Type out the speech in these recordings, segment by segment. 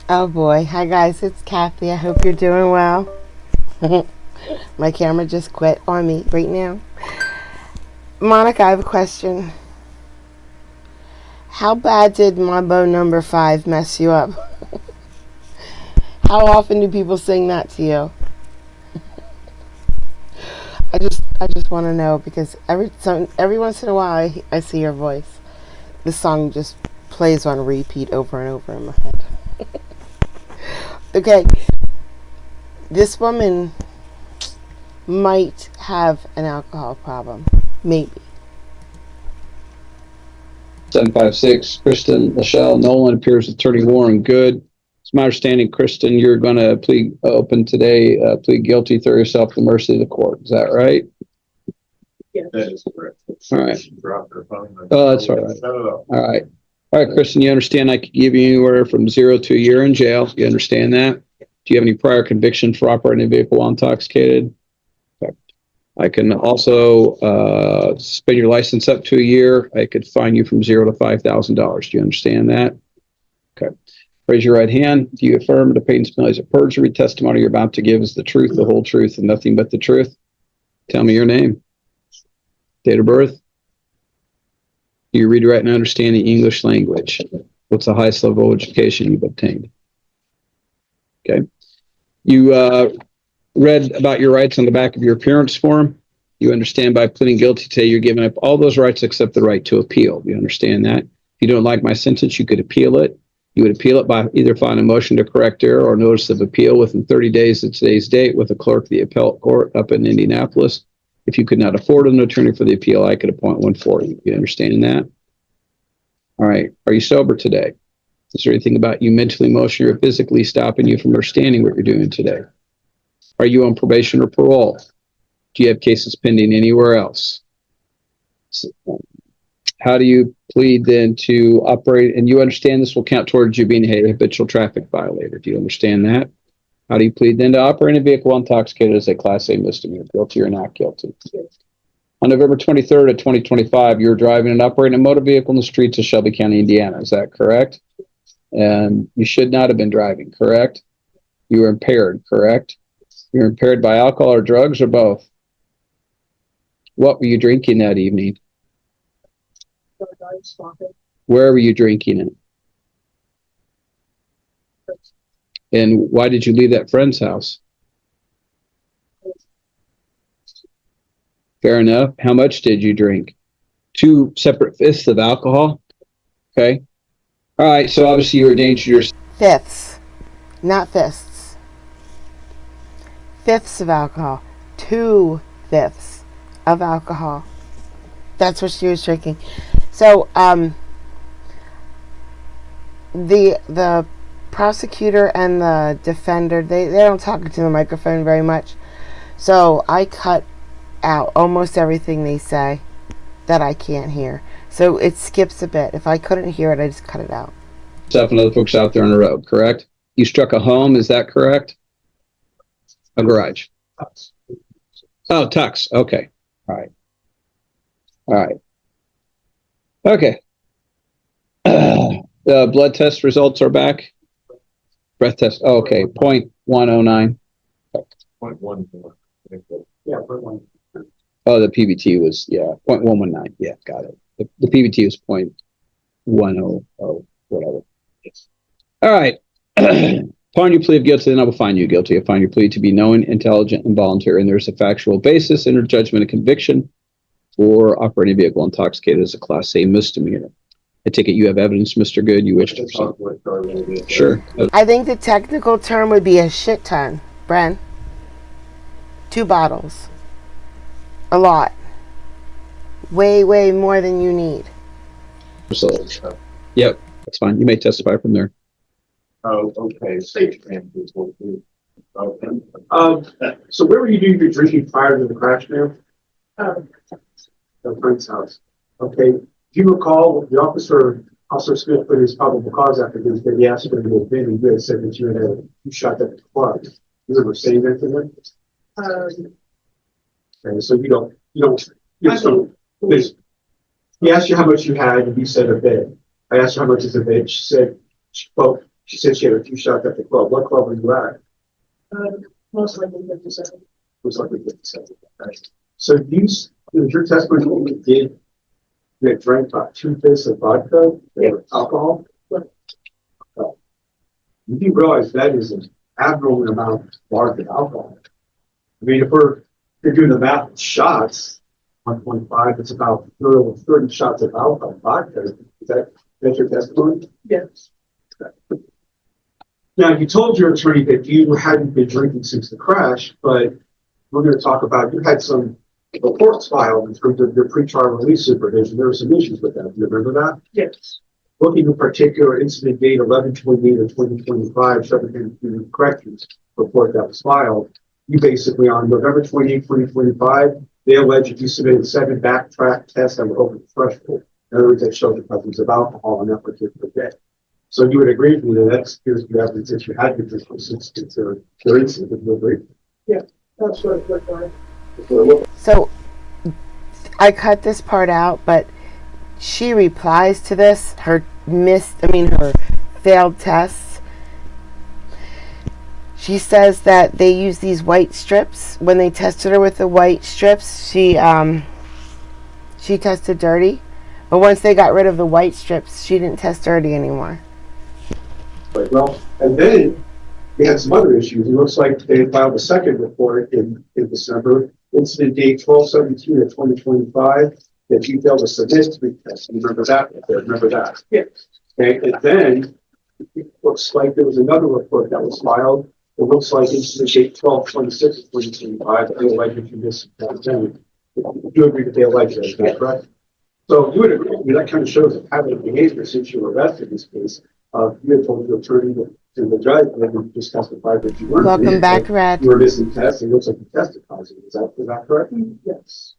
Oh boy. Hi guys, it's Kathy. I hope you're doing well. My camera just quit on me right now. Monica, I have a question. How bad did Mambo number 5 mess you up? How often do people sing that to you? I just want to know because every once in a while I see your voice. The song just plays on repeat over and over in my head. Okay, this woman might have an alcohol problem. Maybe. 756, Kristen, Michelle, Nolan appears Attorney Warren Good. It's my understanding, Kristen, you're going to plead open today, plead guilty, throw yourself to the mercy of the court. Is that right? Yeah. That is correct. All right. Oh, that's all right. All right. All right, Kristen, you understand I could give you anywhere from 0 to a year in jail. You understand that? Do you have any prior conviction for operating a vehicle while intoxicated? Okay. I can also suspend your license up to a year. I could fine you from $0 to $5,000. Do you understand that? Okay. Raise your right hand. Do you affirm the pain penalties of perjury testimony you're about to give is the truth, the whole truth, and nothing but the truth? Tell me your name. Date of birth. Do you read, write, and understand the English language? What's the highest level of education you've obtained? Okay. You read about your rights on the back of your appearance form. You understand by pleading guilty today, you're giving up all those rights except the right to appeal. You understand that? If you don't like my sentence, you could appeal it. You would appeal it by either filing a motion to correct error or notice of appeal within 30 days of today's date with the clerk of the appellate court up in Indianapolis. If you could not afford an attorney for the appeal, I could appoint one for you. You understand that? All right. Are you sober today? Is there anything about you mentally, emotionally, or physically stopping you from understanding what you're doing today? Are you on probation or parole? Do you have cases pending anywhere else? How do you plead then to operate? And you understand this will count towards you being a habitual traffic violator. Do you understand that? How do you plead then to operate a vehicle while intoxicated as a Class A misdemeanor? Guilty or not guilty? On November 23rd of 2025, you were driving and operating a motor vehicle in the streets of Shelby County, Indiana. Is that correct? And you should not have been driving, correct? You were impaired, correct? You were impaired by alcohol or drugs or both? What were you drinking that evening? Where were you drinking it? And why did you leave that friend's house? Fair enough. How much did you drink? 2 separate fifths of alcohol? Okay. All right. So obviously you were a danger to yourself. Fifths, not fists. Fifths of alcohol. 2/5 of alcohol. That's what she was drinking. So, the prosecutor and the defender, they don't talk into the microphone very much. So I cut out almost everything they say that I can't hear. So it skips a bit. If I couldn't hear it, I just cut it out. And other folks out there on the road, correct? You struck a home, is that correct? A garage. Oh, tux. Okay. All right. All right. Okay. The blood test results are back. Breath test. Oh, okay. 0.109. 0.14. Yeah, 0.1. Oh, the PBT was, 0.119. Yeah, got it. The PBT was 0.100, whatever. Yes. All right. Upon your plea of guilty, then I will find you guilty. I find your plea to be knowing, intelligent, and voluntary, and there's a factual basis in your judgment and conviction for operating a vehicle intoxicated as a Class A misdemeanor. I take it you have evidence, Mr. Good, you wish to present. Sure. I think the technical term would be a shit ton, Bren. 2 bottles. A lot. Way, way more than you need. So, yep, that's fine. You may testify from there. Oh, okay. Safe transit. Okay. So where were you doing your drinking prior to the crash now? At friend's house. Okay. Do you recall the officer Smith put his probable cause affidavit that he asked for to have been, and you had said that you shot at the club. You remember saying that to them? Okay, so you just don't. He asked you how much you had, and you said a bit. I asked you how much is a bit. She said, well, She said she had a few shots at the club. What club were you at? Most likely 57. Was like 57. Okay. So your testimony, what you did, you had drank about 2 fifths of vodka, alcohol. You do realize that is an abnormal amount of vodka alcohol. I mean, if you're doing the math with shots, 1.5, it's about 30 shots of alcohol vodka. That's your testimony? Yes. Okay. Now, you told your attorney that you hadn't been drinking since the crash, but we're going to talk about you had some reports filed in terms of your pretrial release supervision. There were some issues with that. Do you remember that? Yes. Looking in particular, incident date 11/28 of 2025, Suffolk Corrections report that was filed. You basically, on November 28, 2025, they alleged that you submitted 7 backtrack tests that were over the threshold. In other words, that showed the presence of alcohol on that particular day. So you would agree with me that that appears to be evidence that you had been drinking since their incident. Would you agree? Yeah, that's what it looked like. So I cut this part out, but she replies to this, her failed tests. She says that they use these white strips. When they tested her with the white strips, she tested dirty. But once they got rid of the white strips, she didn't test dirty anymore. Right, well, and then we had some other issues. It looks like they filed a second report in December, incident date 12/17 of 2025, that you failed to submit to be tested. Remember that? Remember that? Yes. Okay, and then it looks like there was another report that was filed. It looks like incident date 12/26 of 2025, they alleged that you missed that. You agree that they alleged that, is that correct? So you would agree with me, that kind of shows a pattern of behavior since you were arrested in this case. You had told your attorney to the judge that you just testified that you weren't. Welcome back, Red. You were missing tests. It looks like you tested positive. Is that correct? Yes.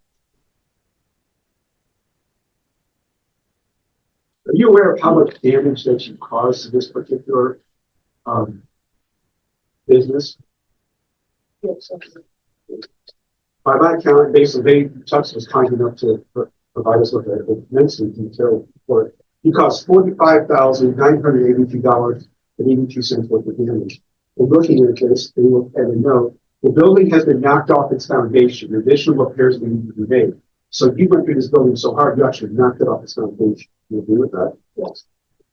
Are you aware of how much damage that you caused to this particular business? Yes. By my count, basically, Tux was kind enough to provide us with an immensely detailed report. You cost $45,982.82 worth of damage. And looking at this, they look at a note. The building has been knocked off its foundation. Additional repairs need to be made. So you went through this building so hard, you actually knocked it off its foundation. You agree with that? Yes.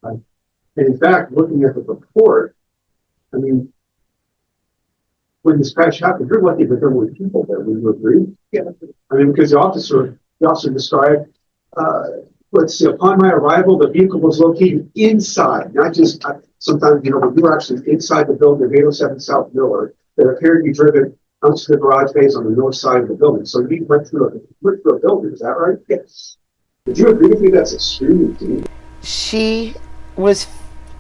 And in fact, looking at the report, I mean, when this crash happened, you're lucky that there were people there. Would you agree? Yeah. I mean, because the officer described, let's see, upon my arrival, the vehicle was located inside, not just sometimes, when you were actually inside the building of 807 South Miller, that appeared to be driven onto the garage bays on the north side of the building. So you went through a building, is that right? Yes. Would you agree with me that's extremely dangerous?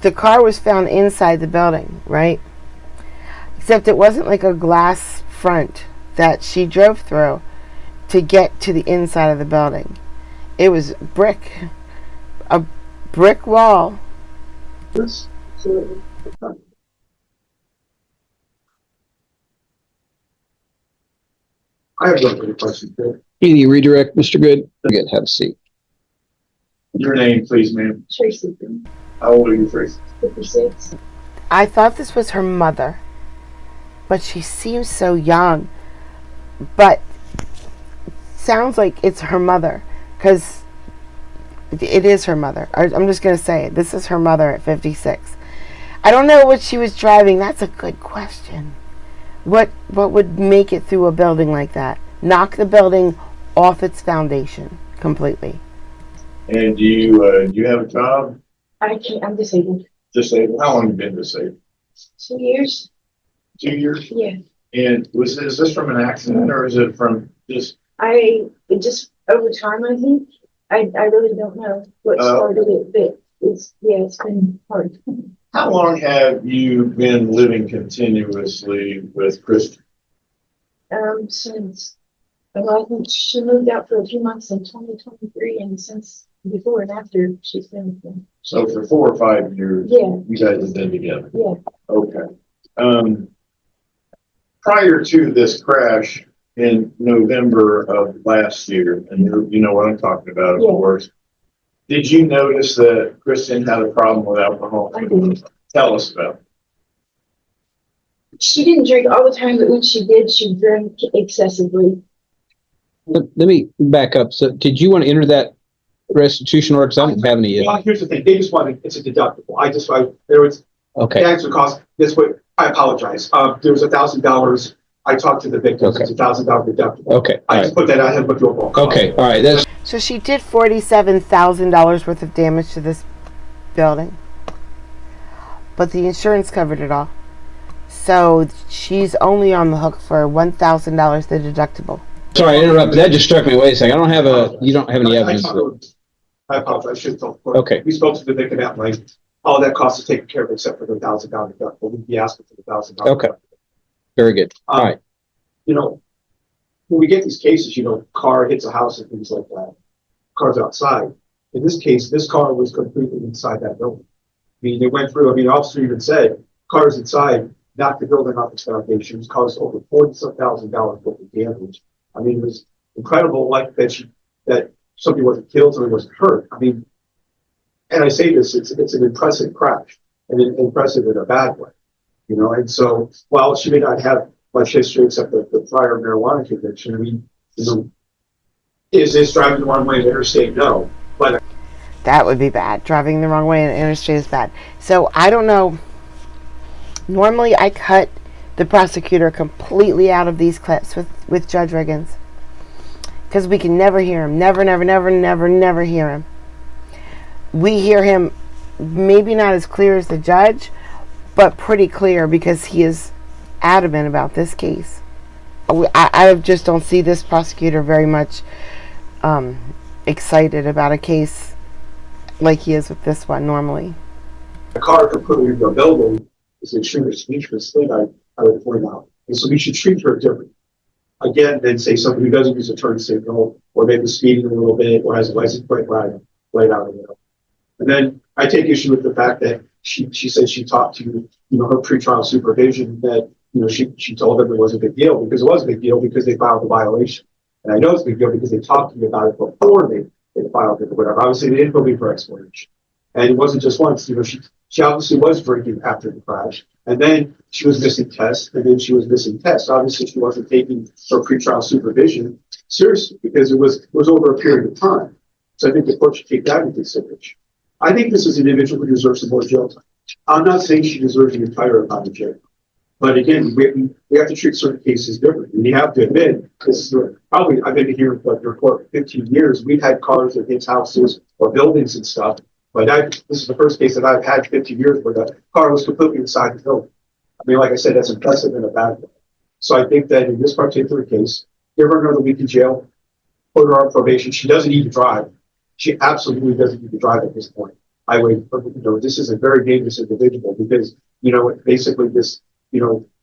The car was found inside the building, right? Except it wasn't like a glass front that she drove through to get to the inside of the building. It was a brick wall. Yes. Absolutely. I have no further questions. Can you redirect, Mr. Good? Good, have a seat. Your name, please, ma'am. Tracy, How old are you, Tracy? 56. I thought this was her mother, but she seems so young. But sounds like it's her mother, because it is her mother. I'm just going to say it. This is her mother at 56. I don't know what she was driving. That's a good question. What would make it through a building like that? Knock the building off its foundation completely. And do you have a job? I'm disabled. Disabled? How long have you been disabled? 2 years? 2 years? Yeah. And is this from an accident or is it from just? Just over time, I think. I really don't know what started it, but it's been hard. How long have you been living continuously with Kristen? Since, well, I think she moved out for a few months in 2023, and since before and after, she's been with me. So for 4 or 5 years, Yeah. you guys have been together? Yeah. Okay. Prior to this crash in November of last year, and you know what I'm talking about, of Yeah. course, did you notice that Kristen had a problem with alcohol? I did. Tell us about it. She didn't drink all the time, but when she did, she drank excessively. Let me back up. So did you want to enter that restitution order? Because I don't have any yet. Well, here's the thing, they just wanted, it's a deductible. There was, Okay. the extra cost, this way, I apologize. There was $1,000. I talked to the victims, it's $1,000 deductible. Okay. I All just right. put that out and put your phone call. Okay. All right. That's So she did $47,000 worth of damage to this building, but the insurance covered it all. So she's only on the hook for $1,000, the deductible. sorry, I interrupted. That just struck me. Wait a second. You don't have any evidence. I apologize, I should have told. Okay. We spoke to the victim at length. All that cost is taken care of except for the $1,000 deductible. We'd be asking for the $1,000. Okay. Very good. All right. You know, when we get these cases, car hits a house and things like that. Car's outside. In this case, this car was completely inside that building. I mean, they went through, the officer even said, cars inside, knocked the building off its foundations, caused over $40,000 worth of damage. I mean, it was incredible, like that somebody wasn't killed, somebody wasn't hurt. I mean, and I say this, it's an impressive crash, and impressive in a bad way, and so while she may not have much history except the prior marijuana conviction, I mean, is this driving the wrong way in the interstate? No. But That would be bad. Driving the wrong way in the interstate is bad. So I don't know. Normally I cut the prosecutor completely out of these clips with Judge Riggins, because we can never hear him. Never hear him. We hear him maybe not as clear as the judge, but pretty clear, because he is adamant about this case. I just don't see this prosecutor very much excited about a case like he is with this one normally. a car completely in the building is an extremely dangerous thing, I would point out. And so we should treat her differently. Again, than say somebody who doesn't use a turn signal, or maybe speeding a little bit, or has a license plate right out of there. And then I take issue with the fact that she said she talked to, her pretrial supervision, that, she told them it was a big deal, because it was a big deal because they filed a violation. And I know it's a big deal because they talked to me about it before they filed it or whatever. Obviously, they didn't believe her explanation. And it wasn't just once, she obviously was drinking after the crash. And then she was missing tests, and then she was missing tests. Obviously, she wasn't taking her pretrial supervision seriously, because it was over a period of time. So I think the court should take that into consideration. I think this is an individual who deserves some more jail time. I'm not saying she deserves an entire amount of jail. But again, we have to treat certain cases differently. And you have to admit, this is probably, I've been here for your court for 15 years. We've had cars that hit houses or buildings and stuff. But this is the first case that I've had 15 years where the car was completely inside the building. I mean, like I said, that's impressive in a bad way. So I think that in this particular case, give her another week in jail, put her on probation. She doesn't need to drive. She absolutely doesn't need to drive at this point. This is a very dangerous individual, because, basically this,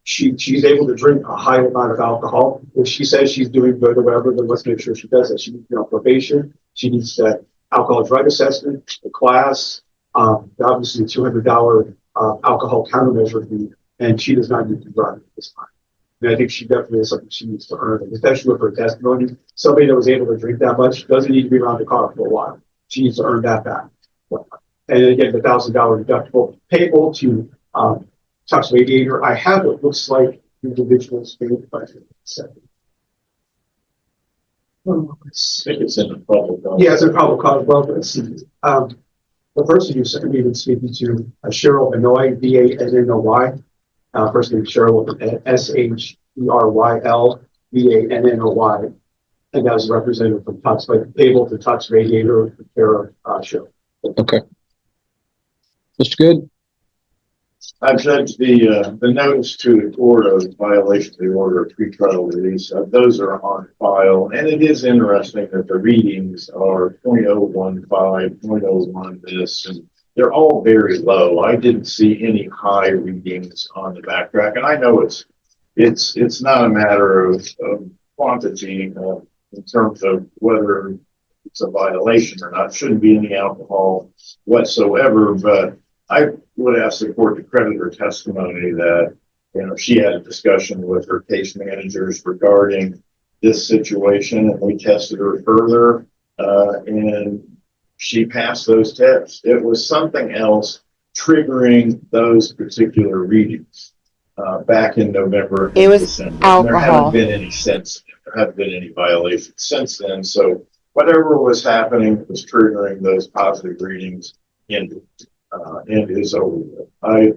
she's able to drink a high amount of alcohol. If she says she's doing good or whatever, then let's make sure she does that. She needs to be on probation. She needs that alcohol drug assessment, the class, obviously the $200 alcohol countermeasure fee, and she does not need to drive at this time. And I think she definitely is something she needs to earn, especially with her testimony. Somebody that was able to drink that much doesn't need to be around the car for a while. She needs to earn that back. And again, the $1,000 deductible payable to Tux Radiator. I have what looks like individuals paid by second. I think it's in the public. Yeah, it's a probable cause. Well, let's see. The person you sent me speaking to, Cheryl Benoy, B-A-N-N-O-Y. First name Cheryl with S-H-E-R-Y-L B-A-N-N-O-Y. And that was a representative from Tux, like payable to Tux Radiator with care of Cheryl. Okay. Mr. Good? I judge the notice to the court of violation of the order of pretrial release. Those are on file, and it is interesting that the readings are 0.015, 0.01 this, and they're all very low. I didn't see any high readings on the backtrack, and I know it's not a matter of quantity in terms of whether it's a violation or not. Shouldn't be any alcohol whatsoever, but I would ask the court to credit her testimony that, she had a discussion with her case managers regarding this situation, and we tested her further, and she passed those tests. It was something else triggering those particular readings back in November and It was December. alcohol. And there haven't been any since. There haven't been any violations since then. So whatever was happening was triggering those positive readings and is over with. I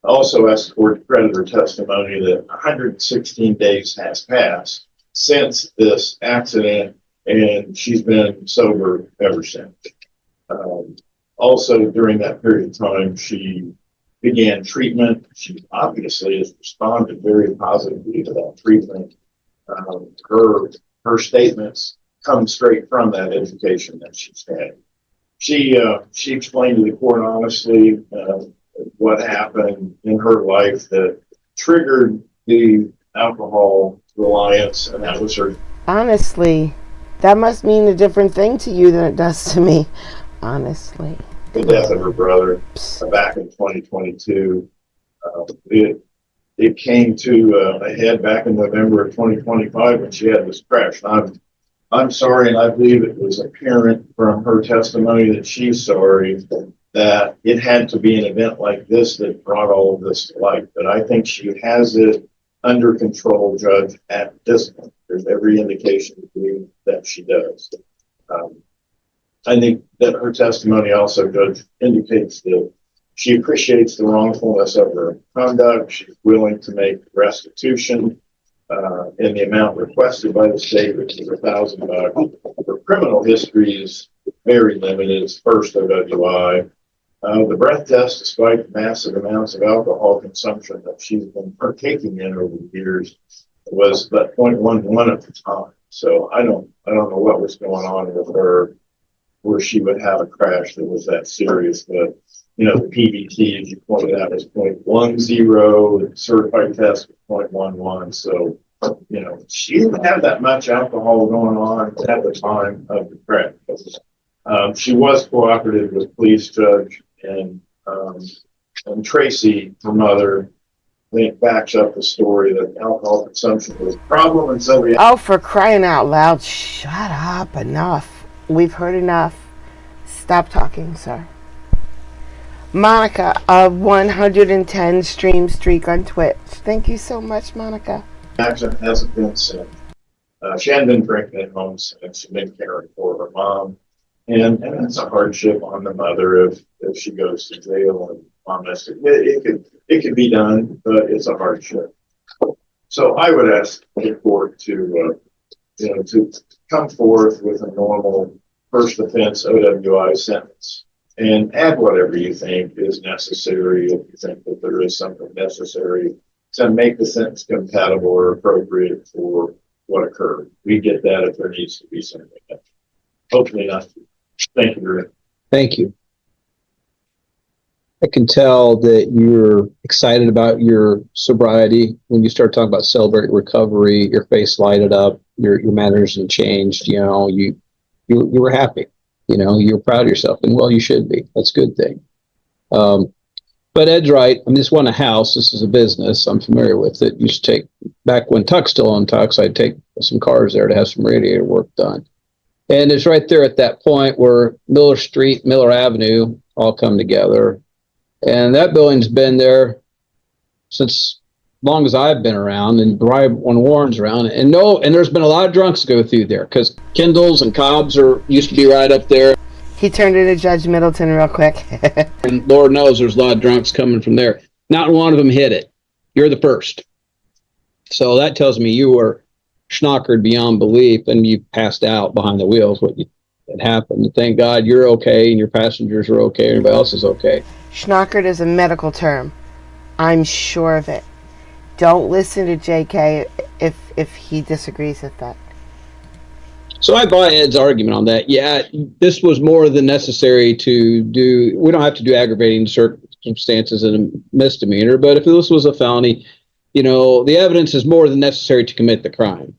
also asked for creditor testimony that 116 days has passed since this accident, and she's been sober ever since. Also, during that period of time, she began treatment. She obviously has responded very positively to that treatment. Her statements come straight from that education that she's had. She explained to the court honestly what happened in her life that triggered the alcohol reliance, and that was her. Honestly, that must mean a different thing to you than it does to me. Honestly. The death of her brother back in 2022. It came to a head back in November of 2025 when she had this crash. I'm sorry, and I believe it was apparent from her testimony that she's sorry that it had to be an event like this that brought all of this to light. But I think she has it under control, Judge, at this point. There's every indication to believe that she does. I think that her testimony also, Judge, indicates that she appreciates the wrongfulness of her conduct. She's willing to make restitution in the amount requested by the state, which is $1,000. Her criminal history is very limited. It's first OWI. The breath test, despite the massive amounts of alcohol consumption that she's been partaking in over the years, was but 0.11 at the time. So I don't know what was going on with her, where she would have a crash that was that serious. But the PVT, as you pointed out, is 0.10. The certified test was 0.11. So she didn't have that much alcohol going on at the time of the crash. She was cooperative with police, Judge, and Tracy, her mother, I think backs up the story that alcohol consumption was a problem, and so we. Oh, for crying out loud! Shut up! Enough. We've heard enough. Stop talking, sir. Monica, a 110 stream streak on Twitch. Thank you so much, Monica. Accident hasn't been since. She hadn't been drinking at home since. She'd been caring for her mom. And it's a hardship on the mother if she goes to jail and honest. It could be done, but it's a hardship. So I would ask the court to come forth with a normal first offense OWI sentence and add whatever you think is necessary. If you think that there is something necessary to make the sentence compatible or appropriate for what occurred. We get that if there needs to be something. Hopefully not. Thank you, Rick. Thank you. I can tell that you're excited about your sobriety. When you start talking about celebrate recovery, your face lighted up, your manners and changed. You were happy. You were proud of yourself, and well, you should be. That's a good thing. But Ed's right. I mean, this wasn't a house. This is a business. I'm familiar with it. Used to take, back when Tuck's still on Tuck's, I'd take some cars there to have some radiator work done. And it's right there at that point where Miller Street, Miller Avenue all come together. And that building's been there since long as I've been around, and when Warren's around. And there's been a lot of drunks go through there because Kindles and Cobbs used to be right up there. He turned into Judge Middleton real quick. And Lord knows there's a lot of drunks coming from there. Not one of them hit it. You're the first. So that tells me you were schnockered beyond belief, and you passed out behind the wheels. It happened. And thank God you're okay, and your passengers are okay, and everybody else is okay. Schnockered is a medical term. I'm sure of it. Don't listen to JK if he disagrees with that. So I buy Ed's argument on that. Yeah, this was more than necessary to do. We don't have to do aggravating circumstances in a misdemeanor, but if this was a felony, the evidence is more than necessary to commit the crime.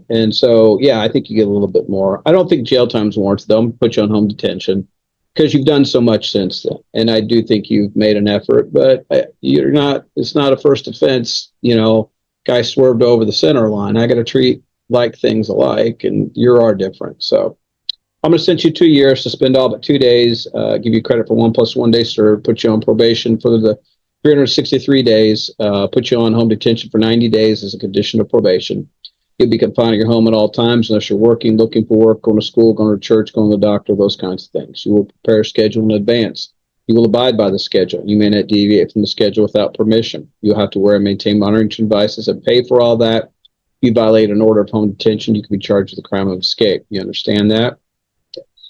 And so, yeah, I think you get a little bit more. I don't think jail time's warranted. They'll put you on home detention because you've done so much since then. And I do think you've made an effort, but it's not a first offense. Guy swerved over the center line. I got to treat like things alike, and you are different. So I'm going to send you 2 years, suspend all but 2 days, give you credit for 1 + 1 day served, put you on probation for the 363 days, put you on home detention for 90 days as a condition of probation. You'll be confined at your home at all times unless you're working, looking for work, going to school, going to church, going to the doctor, those kinds of things. You will prepare a schedule in advance. You will abide by the schedule. You may not deviate from the schedule without permission. You'll have to wear and maintain monitoring devices and pay for all that. If you violate an order of home detention, you can be charged with the crime of escape. You understand that?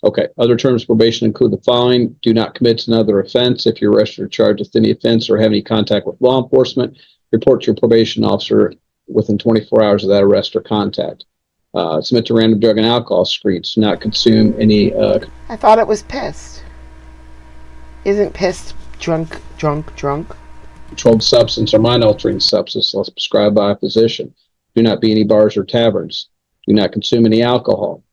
Okay. Other terms of probation include the following. Do not commit another offense. If you're arrested or charged with any offense or have any contact with law enforcement, report to your probation officer within 24 hours of that arrest or contact. Submit to random drug and alcohol screens. Do not consume any... I thought it was pissed. Isn't pissed drunk? controlled substance or mind-altering substance unless prescribed by a physician. Do not be any bars or taverns. Do not consume any alcohol.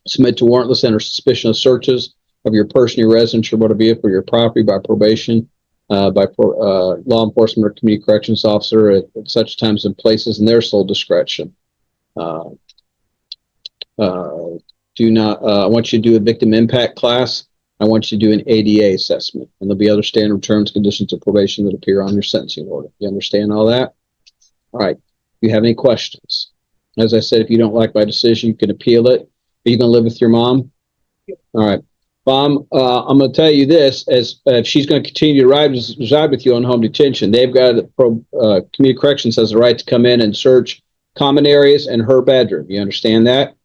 Submit to warrantless and or suspicious searches of your person, your residence, your motor vehicle, your property by probation, by law enforcement or community corrections officer at such times and places in their sole discretion. Do not, I want you to do a victim impact class. I want you to do an ADA assessment, and there'll be other standard terms, conditions of probation that appear on your sentencing order. You understand all that? All right. Do you have any questions? As I said, if you don't like my decision, you can appeal it. Are you going to live with your mom? All right. Mom, I'm going to tell you this, as she's going to continue to reside with you on home detention. They've got, community corrections has the right to come in and search common areas and her bedroom. You understand that?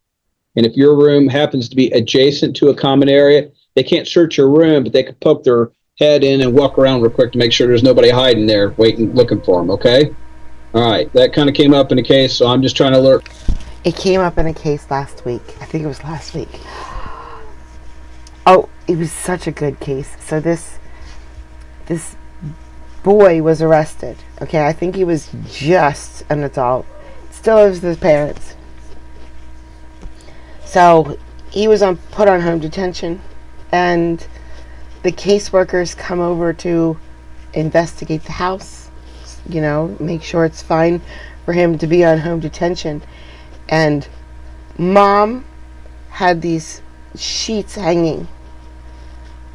And if your room happens to be adjacent to a common area, they can't search your room, but they can poke their head in and walk around real quick to make sure there's nobody hiding there waiting, looking for them, okay? All right, that kind of came up in the case, so I'm just trying to alert. It came up in a case last week. I think it was last week. Oh, it was such a good case. So this boy was arrested. Okay, I think he was just an adult. Still lives with his parents. So he was put on home detention, and the caseworkers come over to investigate the house, you know, make sure it's fine for him to be on home detention. And mom had these sheets hanging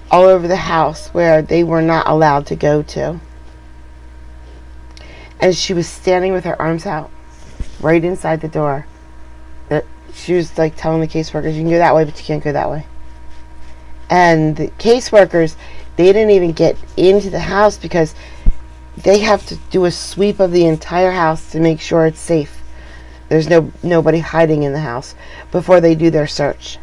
all over the house where they were not allowed to go to. And she was standing with her arms out right inside the door. She was like telling the caseworkers, you can go that way, but you can't go that way. And the caseworkers, they didn't even get into the house because they have to do a sweep of the entire house to make sure it's safe. There's nobody hiding in the house before they do their search.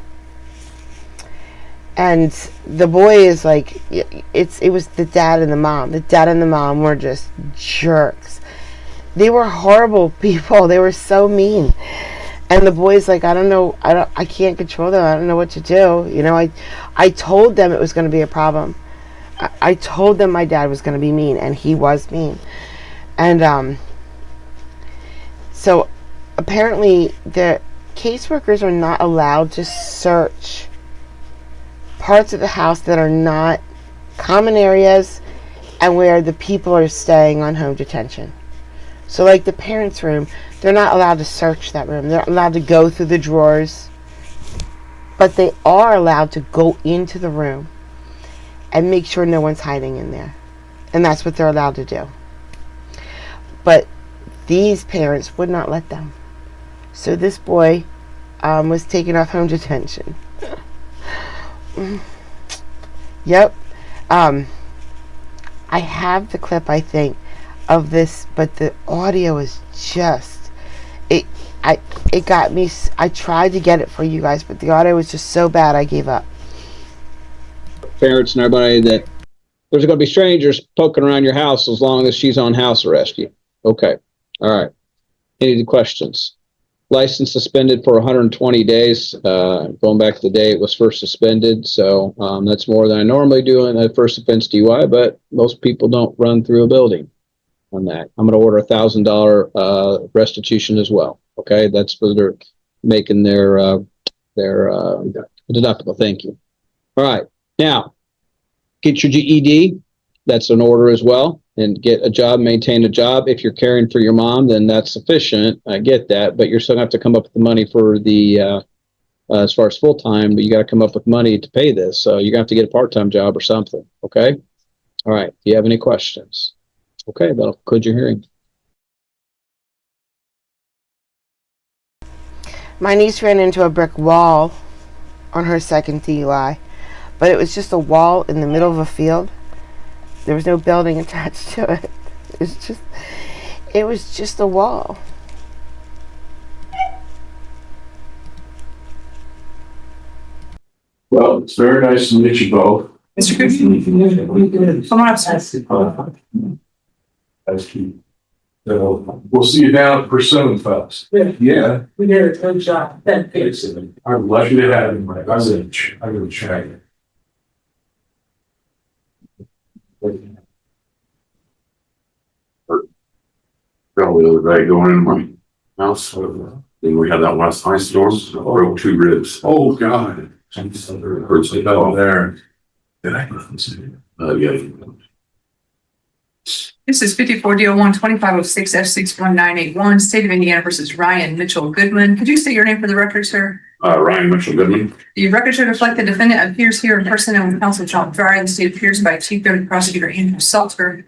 And the boy is like, it was the dad and the mom. The dad and the mom were just jerks. They were horrible people. They were so mean. And the boy's like, I can't control them. I don't know what to do. You know, I told them it was going to be a problem. I told them my dad was going to be mean, and he was mean. And so apparently the caseworkers are not allowed to search parts of the house that are not common areas and where the people are staying on home detention. So like the parents' room, they're not allowed to search that room. They're not allowed to go through the drawers. But they are allowed to go into the room and make sure no one's hiding in there. And that's what they're allowed to do. But these parents would not let them. So this boy was taken off home detention. Yep. I have the clip, I think, of this, but the audio is just, it got me. I tried to get it for you guys, but the audio was just so bad I gave up. Parents and everybody that there's going to be strangers poking around your house as long as she's on house arrest. Okay. All right. Any questions? License suspended for 120 days. Going back to the day it was first suspended. So that's more than I normally do in a first offense DUI, but most people don't run through a building on that. I'm going to order $1,000 restitution as well. Okay. That's for they're making their deductible. Thank you. All right. Now, get your GED. That's an order as well. And get a job, maintain a job. If you're caring for your mom, then that's sufficient. I get that. But you're still going to have to come up with the money for the as far as full-time, but you got to come up with money to pay this. So you're going to have to get a part-time job or something. Okay. All right. Do you have any questions? Okay. That'll conclude your hearing. My niece ran into a brick wall on her second DUI, but it was just a wall in the middle of a field. There was no building attached to it. It was just a wall. Well, it's very nice to meet you both. Mr. Goodman, come on up, sir. Nice to meet you. So we'll see you down at Persimmon Fest. Yeah. We did a good job. Thank you. I'm lucky to have you, Mike. I'm gonna check. Probably the other day going in my house, then we had that last ice storm, I broke 2 ribs. Oh, God. Hurts like Oh, hell. there. Did I see it? Yeah. This is 54-1 2506 F61981, State of Indiana versus Ryan Mitchell Goodman. Could you state your name for the record, sir? Ryan Mitchell Goodman. The record should reflect the defendant appears here in person and with counsel John Dwyer. The state appears by Chief Deputy Prosecutor Andrew Salter.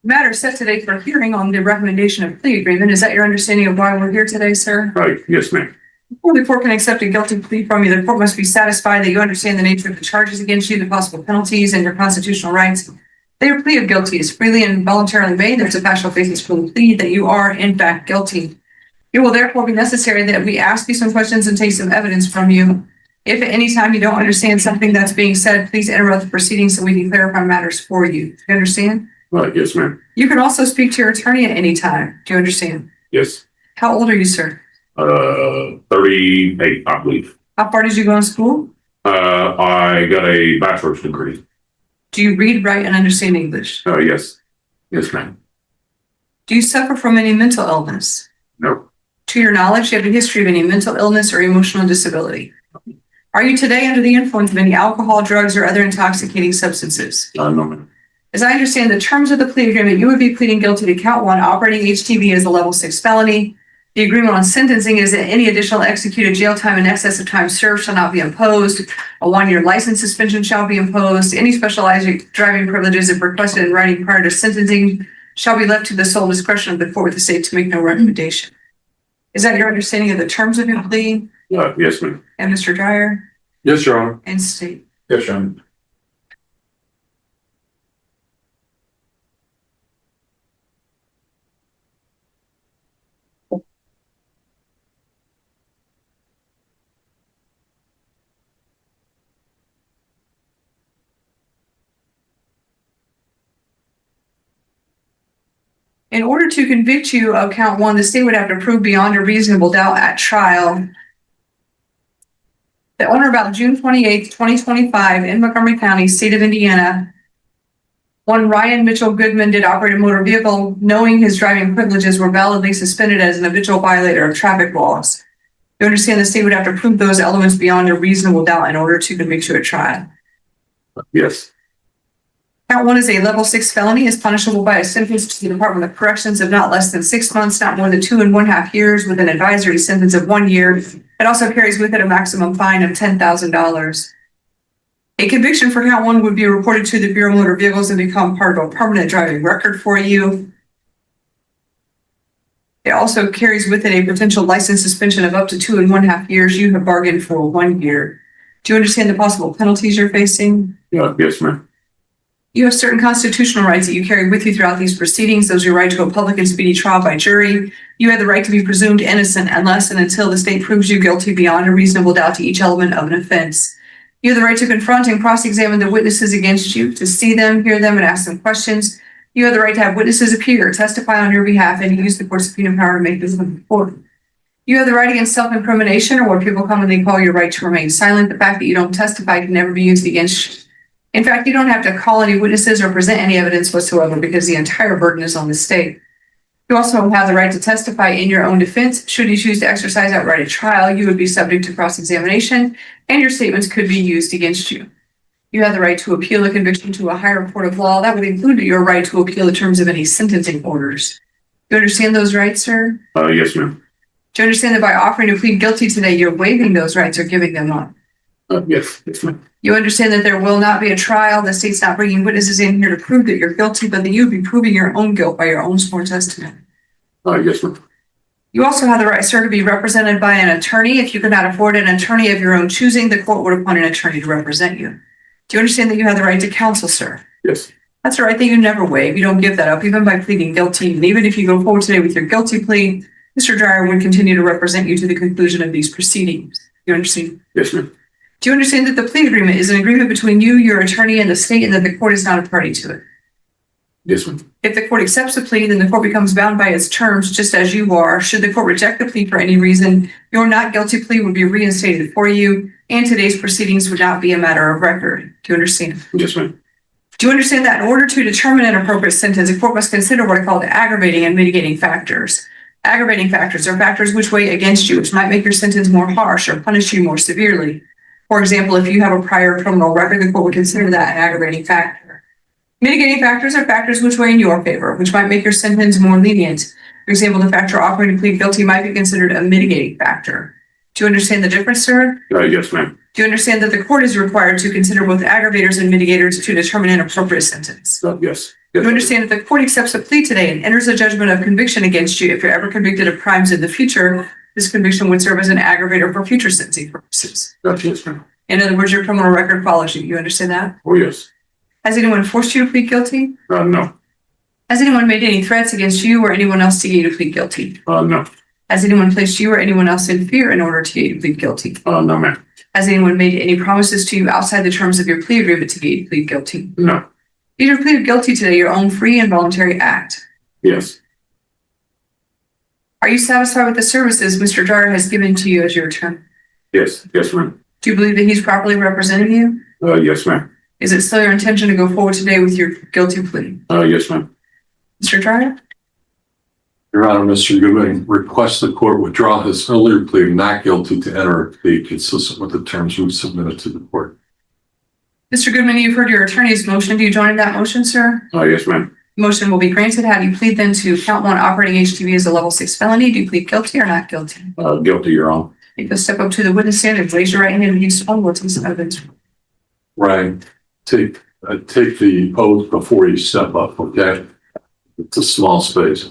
Matter set today for hearing on the recommendation of plea agreement. Is that your understanding of why we're here today, sir? Right, yes, ma'am. Before the court can accept a guilty plea from you, the court must be satisfied that you understand the nature of the charges against you, the possible penalties, and your constitutional rights. That your plea of guilty is freely and voluntarily made. There's a factual basis for the plea that you are, in fact, guilty. It will therefore be necessary that we ask you some questions and take some evidence from you. If at any time you don't understand something that's being said, please interrupt the proceedings so we can clarify matters for you. Do you understand? Right, yes, ma'am. You can also speak to your attorney at any time. Do you understand? Yes. How old are you, sir? 38, I believe. How far did you go in school? I got a bachelor's degree. Do you read, write, and understand English? Yes. Yes, ma'am. Do you suffer from any mental illness? No. To your knowledge, do you have a history of any mental illness or emotional disability? Are you today under the influence of any alcohol, drugs, or other intoxicating substances? No, ma'am. As I understand the terms of the plea agreement, you would be pleading guilty to count 1, operating HTV as a level 6 felony. The agreement on sentencing is that any additional executed jail time in excess of time served shall not be imposed. A 1-year license suspension shall be imposed. Any specialized driving privileges, if requested in writing prior to sentencing, shall be left to the sole discretion of the court with the state to make no recommendation. Is that your understanding of the terms of your plea? Yes, ma'am. And Mr. Dwyer Yes, Your Honor. and state? Yes, Your Honor. In order to convict you of count 1, the state would have to prove beyond a reasonable doubt at trial that on or about June 28th, 2025, in Montgomery County, state of Indiana, one Ryan Mitchell Goodman did operate a motor vehicle knowing his driving privileges were validly suspended as an habitual violator of traffic laws. You understand the state would have to prove those elements beyond a reasonable doubt in order to convict you at trial. Yes. Count 1 is a level 6 felony, is punishable by a sentence to the Department of Corrections of not less than 6 months, not more than 2 1/2 years, with an advisory sentence of 1 year. It also carries with it a maximum fine of $10,000. A conviction for count 1 would be reported to the Bureau of Motor Vehicles and become part of a permanent driving record for you. It also carries with it a potential license suspension of up to 2 1/2 years. You have bargained for 1 year. Do you understand the possible penalties you're facing? Yes, ma'am. You have certain constitutional rights that you carry with you throughout these proceedings. Those are your right to a public and speedy trial by jury. You have the right to be presumed innocent unless and until the state proves you guilty beyond a reasonable doubt to each element of an offense. You have the right to confront and cross-examine the witnesses against you, to see them, hear them, and ask them questions. You have the right to have witnesses appear, testify on your behalf, and use the court's subpoena power to make this important. You have the right against self-incrimination, or what people commonly call your right to remain silent. The fact that you don't testify can never be used against you. In fact, you don't have to call any witnesses or present any evidence whatsoever because the entire burden is on the state. You also have the right to testify in your own defense. Should you choose to exercise outright at trial, you would be subject to cross-examination and your statements could be used against you. You have the right to appeal a conviction to a higher court of law. That would include your right to appeal the terms of any sentencing orders. You understand those rights, sir? Yes, ma'am. Do you understand that by offering to plead guilty today, you're waiving those rights or giving them up? Yes, yes, ma'am. You understand that there will not be a trial. The state's not bringing witnesses in here to prove that you're guilty, but that you'd be proving your own guilt by your own sworn testimony. Yes, ma'am. You also have the right, sir, to be represented by an attorney. If you cannot afford an attorney of your own choosing, the court would appoint an attorney to represent you. Do you understand that you have the right to counsel, sir? Yes. That's a right that you never waive. You don't give that up, even by pleading guilty. And even if you go forward today with your guilty plea, Mr. Dreyer would continue to represent you to the conclusion of these proceedings. You understand? Yes, ma'am. Do you understand that the plea agreement is an agreement between you, your attorney, and the state, and that the court is not a party to it? Yes, ma'am. If the court accepts the plea, then the court becomes bound by its terms, just as you are. Should the court reject the plea for any reason, your not guilty plea would be reinstated for you, and today's proceedings would not be a matter of record. Do you understand? Yes, ma'am. Do you understand that in order to determine an appropriate sentence, a court must consider what are called aggravating and mitigating factors? Aggravating factors are factors which weigh against you, which might make your sentence more harsh or punish you more severely. For example, if you have a prior criminal record, the court would consider that an aggravating factor. Mitigating factors are factors which weigh in your favor, which might make your sentence more lenient. For example, the factor offering to plead guilty might be considered a mitigating factor. Do you understand the difference, sir? Yes, ma'am. Do you understand that the court is required to consider both aggravators and mitigators to determine an appropriate sentence? Yes. Do you understand that the court accepts a plea today and enters a judgment of conviction against you? If you're ever convicted of crimes in the future, this conviction would serve as an aggravator for future sentencing purposes. Yes, ma'am. In other words, your criminal record follows you. You understand that? Oh, yes. Has anyone forced you to plead guilty? No. Has anyone made any threats against you or anyone else to get you to plead guilty? No. Has anyone placed you or anyone else in fear in order to get you to plead guilty? No, ma'am. Has anyone made any promises to you outside the terms of your plea agreement to get you to plead guilty? No. You have pleaded guilty today, your own free and voluntary act. Yes. Are you satisfied with the services Mr. Dreyer has given to you as your attorney? Yes. Yes, ma'am. Do you believe that he's properly representing you? Yes, ma'am. Is it still your intention to go forward today with your guilty plea? Yes, ma'am. Mr. Dreyer? Your Honor, Mr. Goodman requests the court withdraw his earlier plea of not guilty to enter a plea consistent with the terms we've submitted to the court. Mr. Goodman, you've heard your attorney's motion. Do you join in that motion, sir? Yes, ma'am. Motion will be granted. How do you plead then to count one operating HTV as a level 6 felony? Do you plead guilty or not guilty? Guilty, Your Honor. You can step up to the witness stand and raise your right hand and use sworn words of evidence. Right. Take the oath before you step up, okay? It's a small space.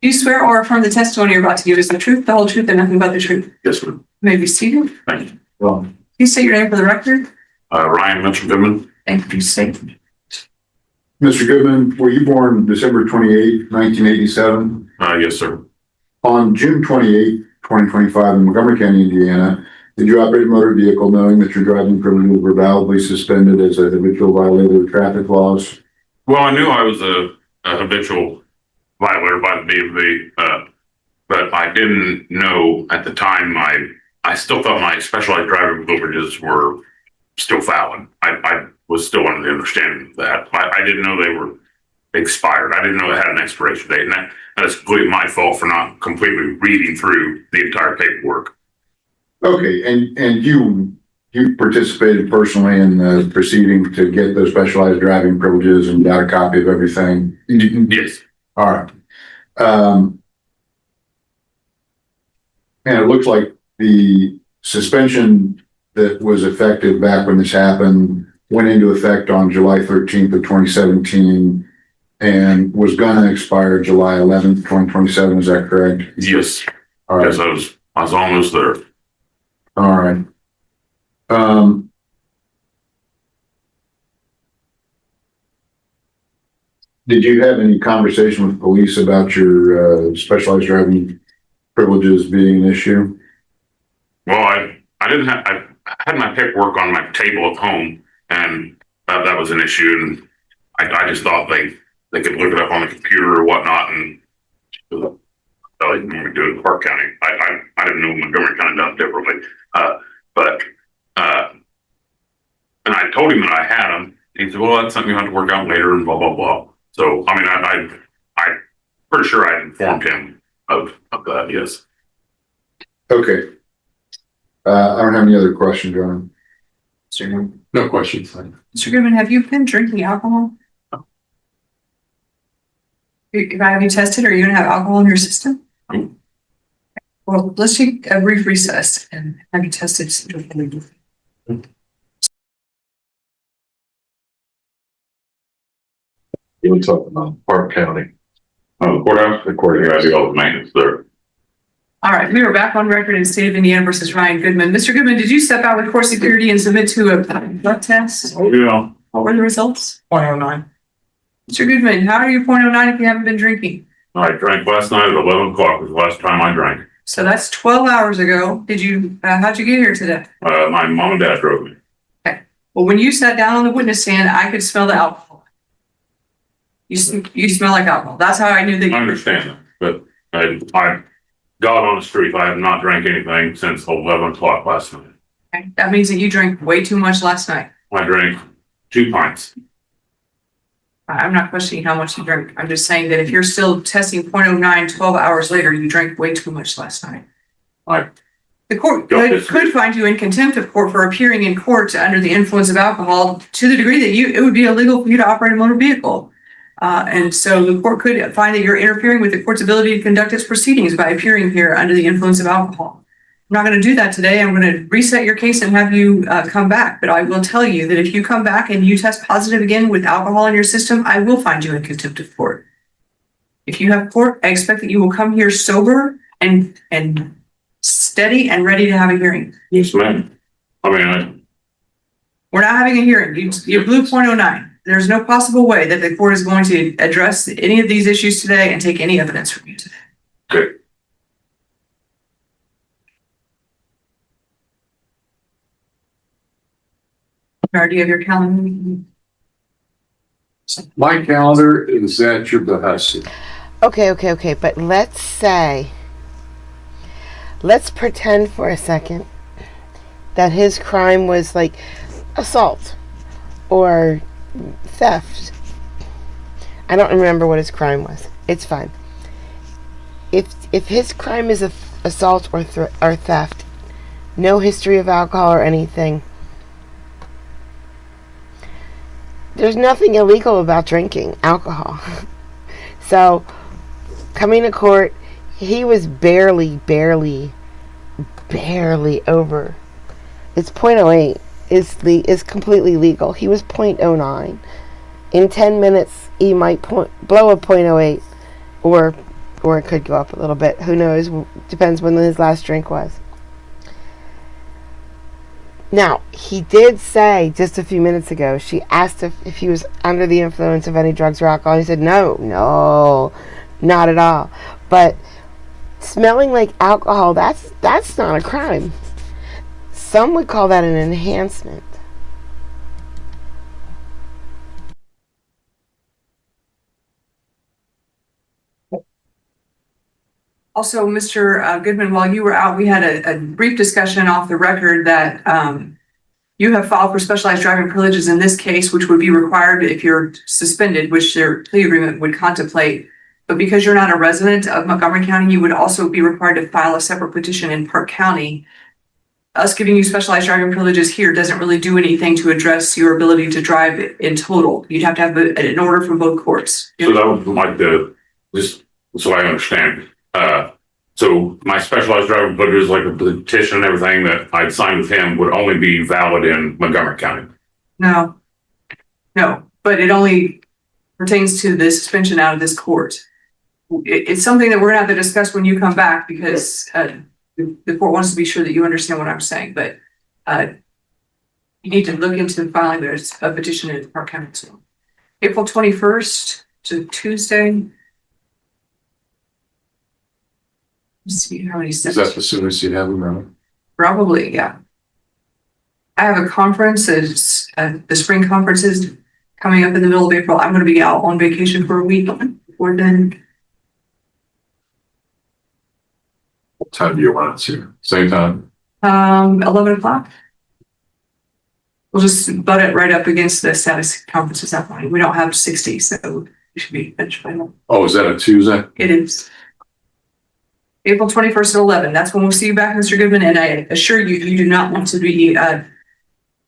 Do you swear or affirm the testimony you're about to give is the truth, the whole truth, and nothing but the truth? Yes, ma'am. You may be seated. Thank you. Well, Please state your name for the record. Ryan Mitchell Goodman. Thank you. State. Mr. Goodman, were you born December 28, 1987? Yes, sir. On June 28, 2025 in Montgomery County, Indiana, did you operate a motor vehicle knowing that your driving privileges were validly suspended as a habitual violator of traffic laws? Well, I knew I was a habitual violator by the DMV, but I didn't know at the time I still thought my specialized driving privileges were still valid. I was still under the understanding of that. I didn't know they were expired. I didn't know it had an expiration date, and that is completely my fault for not completely reading through the entire paperwork. Okay, and you participated personally in the proceeding to get those specialized driving privileges and got a copy of everything? Yes. All right. And it looks like the suspension that was effective back when this happened went into effect on July 13th of 2017 and was gonna expire July 11th, 2027. Is that correct? Yes. All right. Yes, I was almost there. All right. Did you have any conversation with police about your specialized driving privileges being an issue? Well, I had my paperwork on my table at home, and that was an issue, and I just thought they could look it up on the computer or whatnot, and they normally do it in Clark County. I didn't know Montgomery County done it differently, and I told him that I had them. He said, "Well, that's something you have to work out later," and blah blah blah. So I mean, I'm pretty sure I informed him of that. Yes. Okay. I don't have any other questions, John. no questions. Mr. Goodman, have you been drinking alcohol? Have you tested? Are you going to have alcohol in your system? No. Well, let's take a brief recess and have you tested. You were talking about Park County. Oh, the courthouse, the courthouse has all the maintenance there. All right, we are back on record in the state of Indiana versus Ryan Goodman. Mr. Goodman, did you step out with court security and submit to a blood test? Oh, yeah. What were the results? 0.09. Mr. Goodman, how are you 0.09 if you haven't been drinking? I drank last night at 11 o'clock was the last time I drank. So that's 12 hours ago. Did you, how'd you get here today? My mom and dad drove me. Well, when you sat down on the witness stand, I could smell the alcohol. You smell like alcohol. That's how I knew that. I understand that, but I got on the street. I have not drank anything since 11 o'clock last night. Okay. That means that you drank way too much last night. I drank 2 pints. I'm not questioning how much you drank. I'm just saying that if you're still testing 0.09 12 hours later, you drank way too much last night. The court could find you in contempt of court for appearing in court under the influence of alcohol to the degree that it would be illegal for you to operate a motor vehicle. And so the court could find that you're interfering with the court's ability to conduct its proceedings by appearing here under the influence of alcohol. I'm not going to do that today. I'm going to reset your case and have you come back. But I will tell you that if you come back and you test positive again with alcohol in your system, I will find you in contempt of court. If you have court, I expect that you will come here sober and steady and ready to have a hearing. Yes, ma'am. I mean, We're not having a hearing. You blew 0.09. There's no possible way that the court is going to address any of these issues today and take any evidence from you today. okay. Do you have your calendar? My calendar is at your behest. Okay, but let's pretend for a second that his crime was like assault or theft. I don't remember what his crime was. It's fine. If his crime is assault or theft, no history of alcohol or anything, there's nothing illegal about drinking alcohol. So, coming to court, he was barely over. It's 0.08 is completely legal. He was 0.09. In 10 minutes, he might blow a 0.08, or it could go up a little bit. Who knows? Depends when his last drink was. Now, he did say just a few minutes ago, she asked if he was under the influence of any drugs or alcohol. He said, no, not at all. But smelling like alcohol, that's not a crime. Some would call that an enhancement. Also, Mr. Goodman, while you were out, we had a brief discussion off the record that you have filed for specialized driving privileges in this case, which would be required if you're suspended, which their plea agreement would contemplate. But because you're not a resident of Montgomery County, you would also be required to file a separate petition in Park County. Us giving you specialized driving privileges here doesn't really do anything to address your ability to drive in total. You'd have to have an order from both courts. So that was like just so I understand. So my specialized driver privileges, like the petition and everything that I'd signed with him, would only be valid in Montgomery County. No, but it only pertains to the suspension out of this court. It's something that we're gonna have to discuss when you come back, because the court wants to be sure that you understand what I'm saying, but you need to look into filing there's a petition in Park County. So April 21st to Tuesday. Let's see how many steps. Is that the soonest you'd have them around? Probably, yeah. I have a conference, it's the spring conference is coming up in the middle of April. I'm going to be out on vacation for a week before then. What time do you want it to? Same time? 11 o'clock. We'll just butt it right up against the status conferences that morning. We don't have 60, so we should be finished by now. Oh, is that a Tuesday? It is. April 21st at 11. That's when we'll see you back, Mr. Goodman. And I assure you, you do not want to be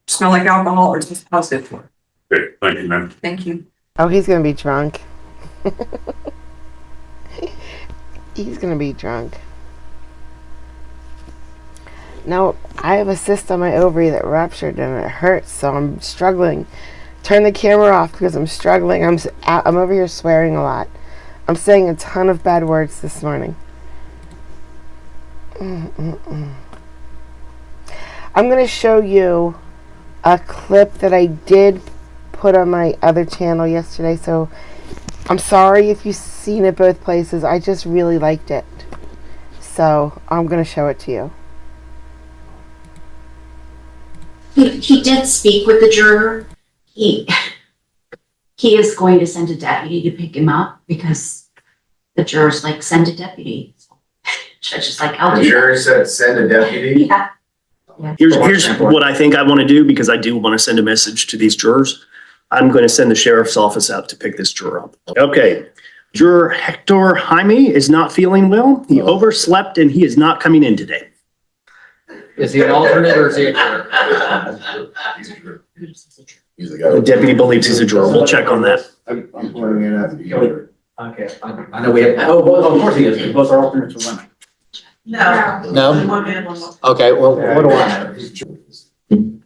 smell like alcohol or test positive for it. Okay, thank you, ma'am. Thank you. Oh, he's gonna be drunk. He's gonna be drunk. No, I have a cyst on my ovary that ruptured and it hurts, so I'm struggling. Turn the camera off because I'm struggling. I'm over here swearing a lot. I'm saying a ton of bad words this morning. I'm going to show you a clip that I did put on my other channel yesterday, so I'm sorry if you've seen it both places. I just really liked it. So I'm going to show it to you. He did speak with the juror. He is going to send a deputy to pick him up because the juror's like, send a deputy. Judge is like, I'll do The juror said, send a deputy? that. Yeah. Here's what I think I want to do, because I do want to send a message to these jurors. I'm going to send the sheriff's office out to pick this juror up. Okay. Juror Hector Jaime is not feeling well. He overslept and he is not coming in today. Is he an alternate or is he a juror? He's the guy. The deputy believes he's a juror. We'll check on that. I'm pointing it out. Okay, I know we have, of course he is, both are alternates for women. No. No? One man, one woman. Okay, well, what do I know?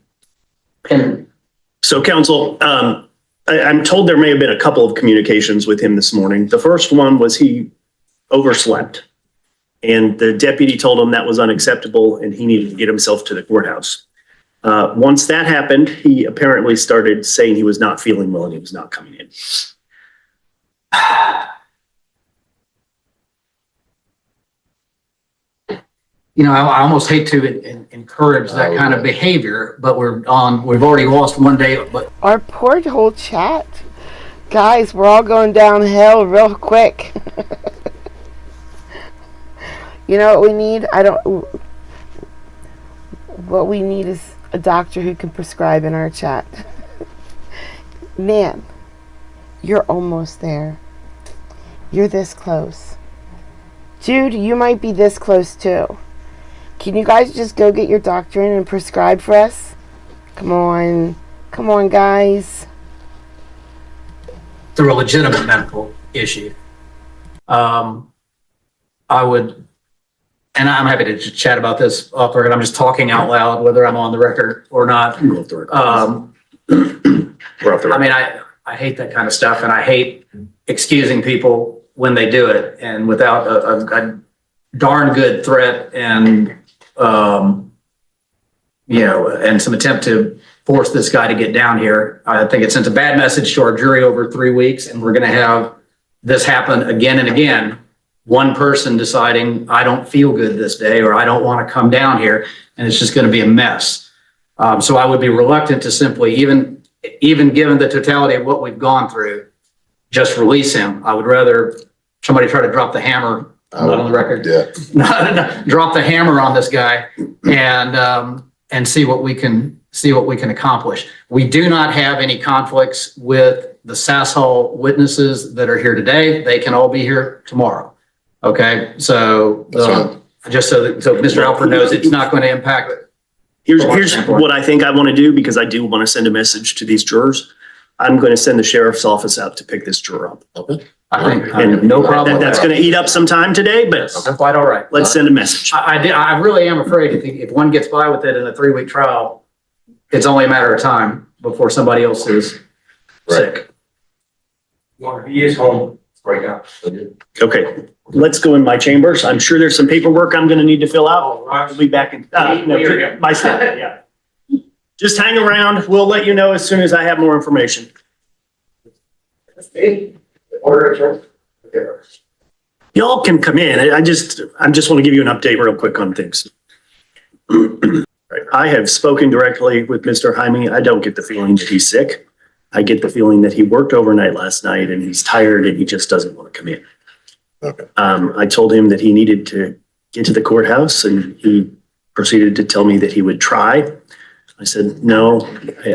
And So counsel, I'm told there may have been a couple of communications with him this morning. The first one was he overslept. And the deputy told him that was unacceptable and he needed to get himself to the courthouse. Once that happened, he apparently started saying he was not feeling well and he was not coming in. you know, I almost hate to encourage that kind of behavior, but we've already lost one day, but. Our poor whole chat. Guys, we're all going downhill real quick. You know what we need? What we need is a doctor who can prescribe in our chat. Man, you're almost there. You're this close. Jude, you might be this close too. Can you guys just go get your doctor in and prescribe for us? Come on. Come on, guys. Through a legitimate medical issue. I would, and I'm happy to chat about this off the record. I'm just talking out loud, whether I'm on the record or not. We're off the record. I mean, I hate that kind of stuff and I hate excusing people when they do it and without a darn good threat and, and some attempt to force this guy to get down here. I think it sends a bad message to our jury over 3 weeks, and we're going to have this happen again and again. One person deciding, I don't feel good this day, or I don't want to come down here, and it's just going to be a mess. So I would be reluctant to simply, even given the totality of what we've gone through, just release him. I would rather somebody try to drop the hammer, not on the record. Yeah. Drop the hammer on this guy and see what we can accomplish. We do not have any conflicts with the Sass Hall witnesses that are here today. They can all be here tomorrow. Okay, so just so Mr. Alford knows, it's not going to impact. Here's what I think I want to do, because I do want to send a message to these jurors. I'm going to send the sheriff's office out to pick this juror up. Okay. I think And no problem. That's going to eat up some time today, but I'm quite all right. let's send a message. I really am afraid if one gets by with it in a 3-week trial, it's only a matter of time before somebody else is sick. He is home right now. Okay, let's go in my chambers. I'm sure there's some paperwork I'm going to need to fill out. I'll be back in my staff. Yeah. Just hang around. We'll let you know as soon as I have more information. Y'all can come in. I just want to give you an update real quick on things. I have spoken directly with Mr. Jaime. I don't get the feeling that he's sick. I get the feeling that he worked overnight last night and he's tired and he just doesn't want to come in. Okay. I told him that he needed to get to the courthouse and he proceeded to tell me that he would try. I said, no,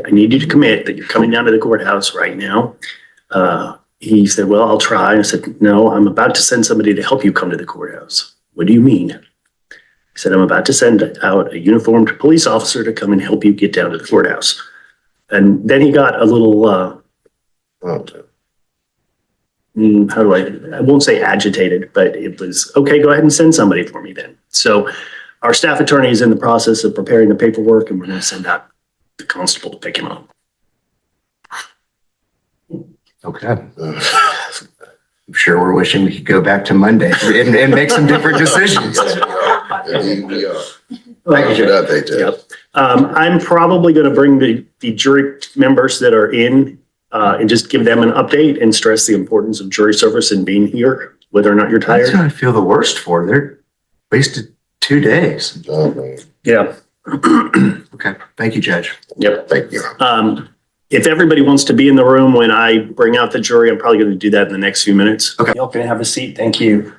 I need you to commit that you're coming down to the courthouse right now. He said, well, I'll try. I said, no, I'm about to send somebody to help you come to the courthouse. What do you mean? He said, I'm about to send out a uniformed police officer to come and help you get down to the courthouse. And then he got a little, I won't say agitated, but it was, okay, go ahead and send somebody for me then. So our staff attorney is in the process of preparing the paperwork, and we're going to send out the constable to pick him up. Okay. I'm sure we're wishing we could go back to Monday and make some different decisions. Thank you for that update, Jeff. Yep. I'm probably going to bring the jury members that are in and just give them an update and stress the importance of jury service and being here, whether or not you're tired. That's what I feel the worst for. They're wasted 2 days. Oh, man. Yeah. Okay. Thank you, Judge. Yep. Thank you. If everybody wants to be in the room when I bring out the jury, I'm probably going to do that in the next few minutes. Okay. Y'all can have a seat. Thank you.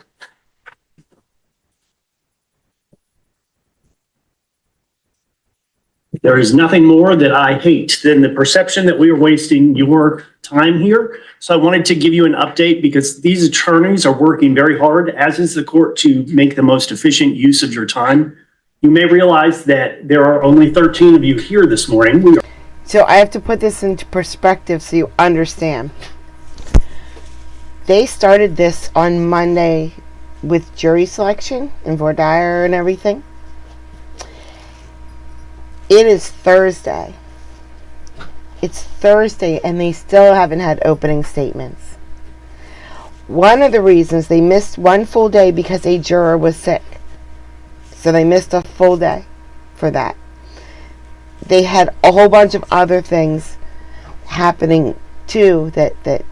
There is nothing more that I hate than the perception that we are wasting your time here. So I wanted to give you an update because these attorneys are working very hard, as is the court, to make the most efficient use of your time. You may realize that there are only 13 of you here this morning. So I have to put this into perspective so you understand. They started this on Monday with jury selection and voir dire and everything. It is Thursday. It's Thursday and they still haven't had opening statements. One of the reasons they missed one full day because a juror was sick. So they missed a full day for that. They had a whole bunch of other things happening too that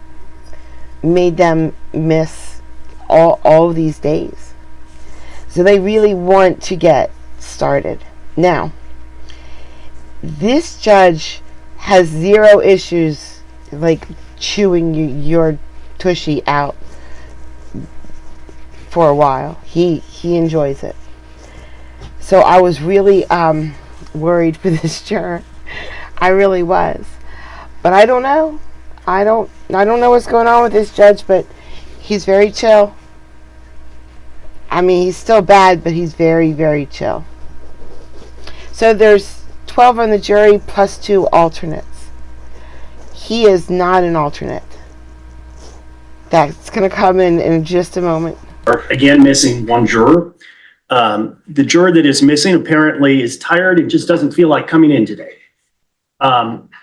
made them miss all these days. So they really want to get started. Now, this judge has zero issues like chewing your tushy out for a while. He enjoys it. So I was really worried for this juror. I really was. But I don't know. I don't know what's going on with this judge, but he's very chill. I mean, he's still bad, but he's very, very chill. So there's 12 on the jury plus 2 alternates. He is not an alternate. That's going to come in just a moment. Again, missing one juror. The juror that is missing apparently is tired and just doesn't feel like coming in today.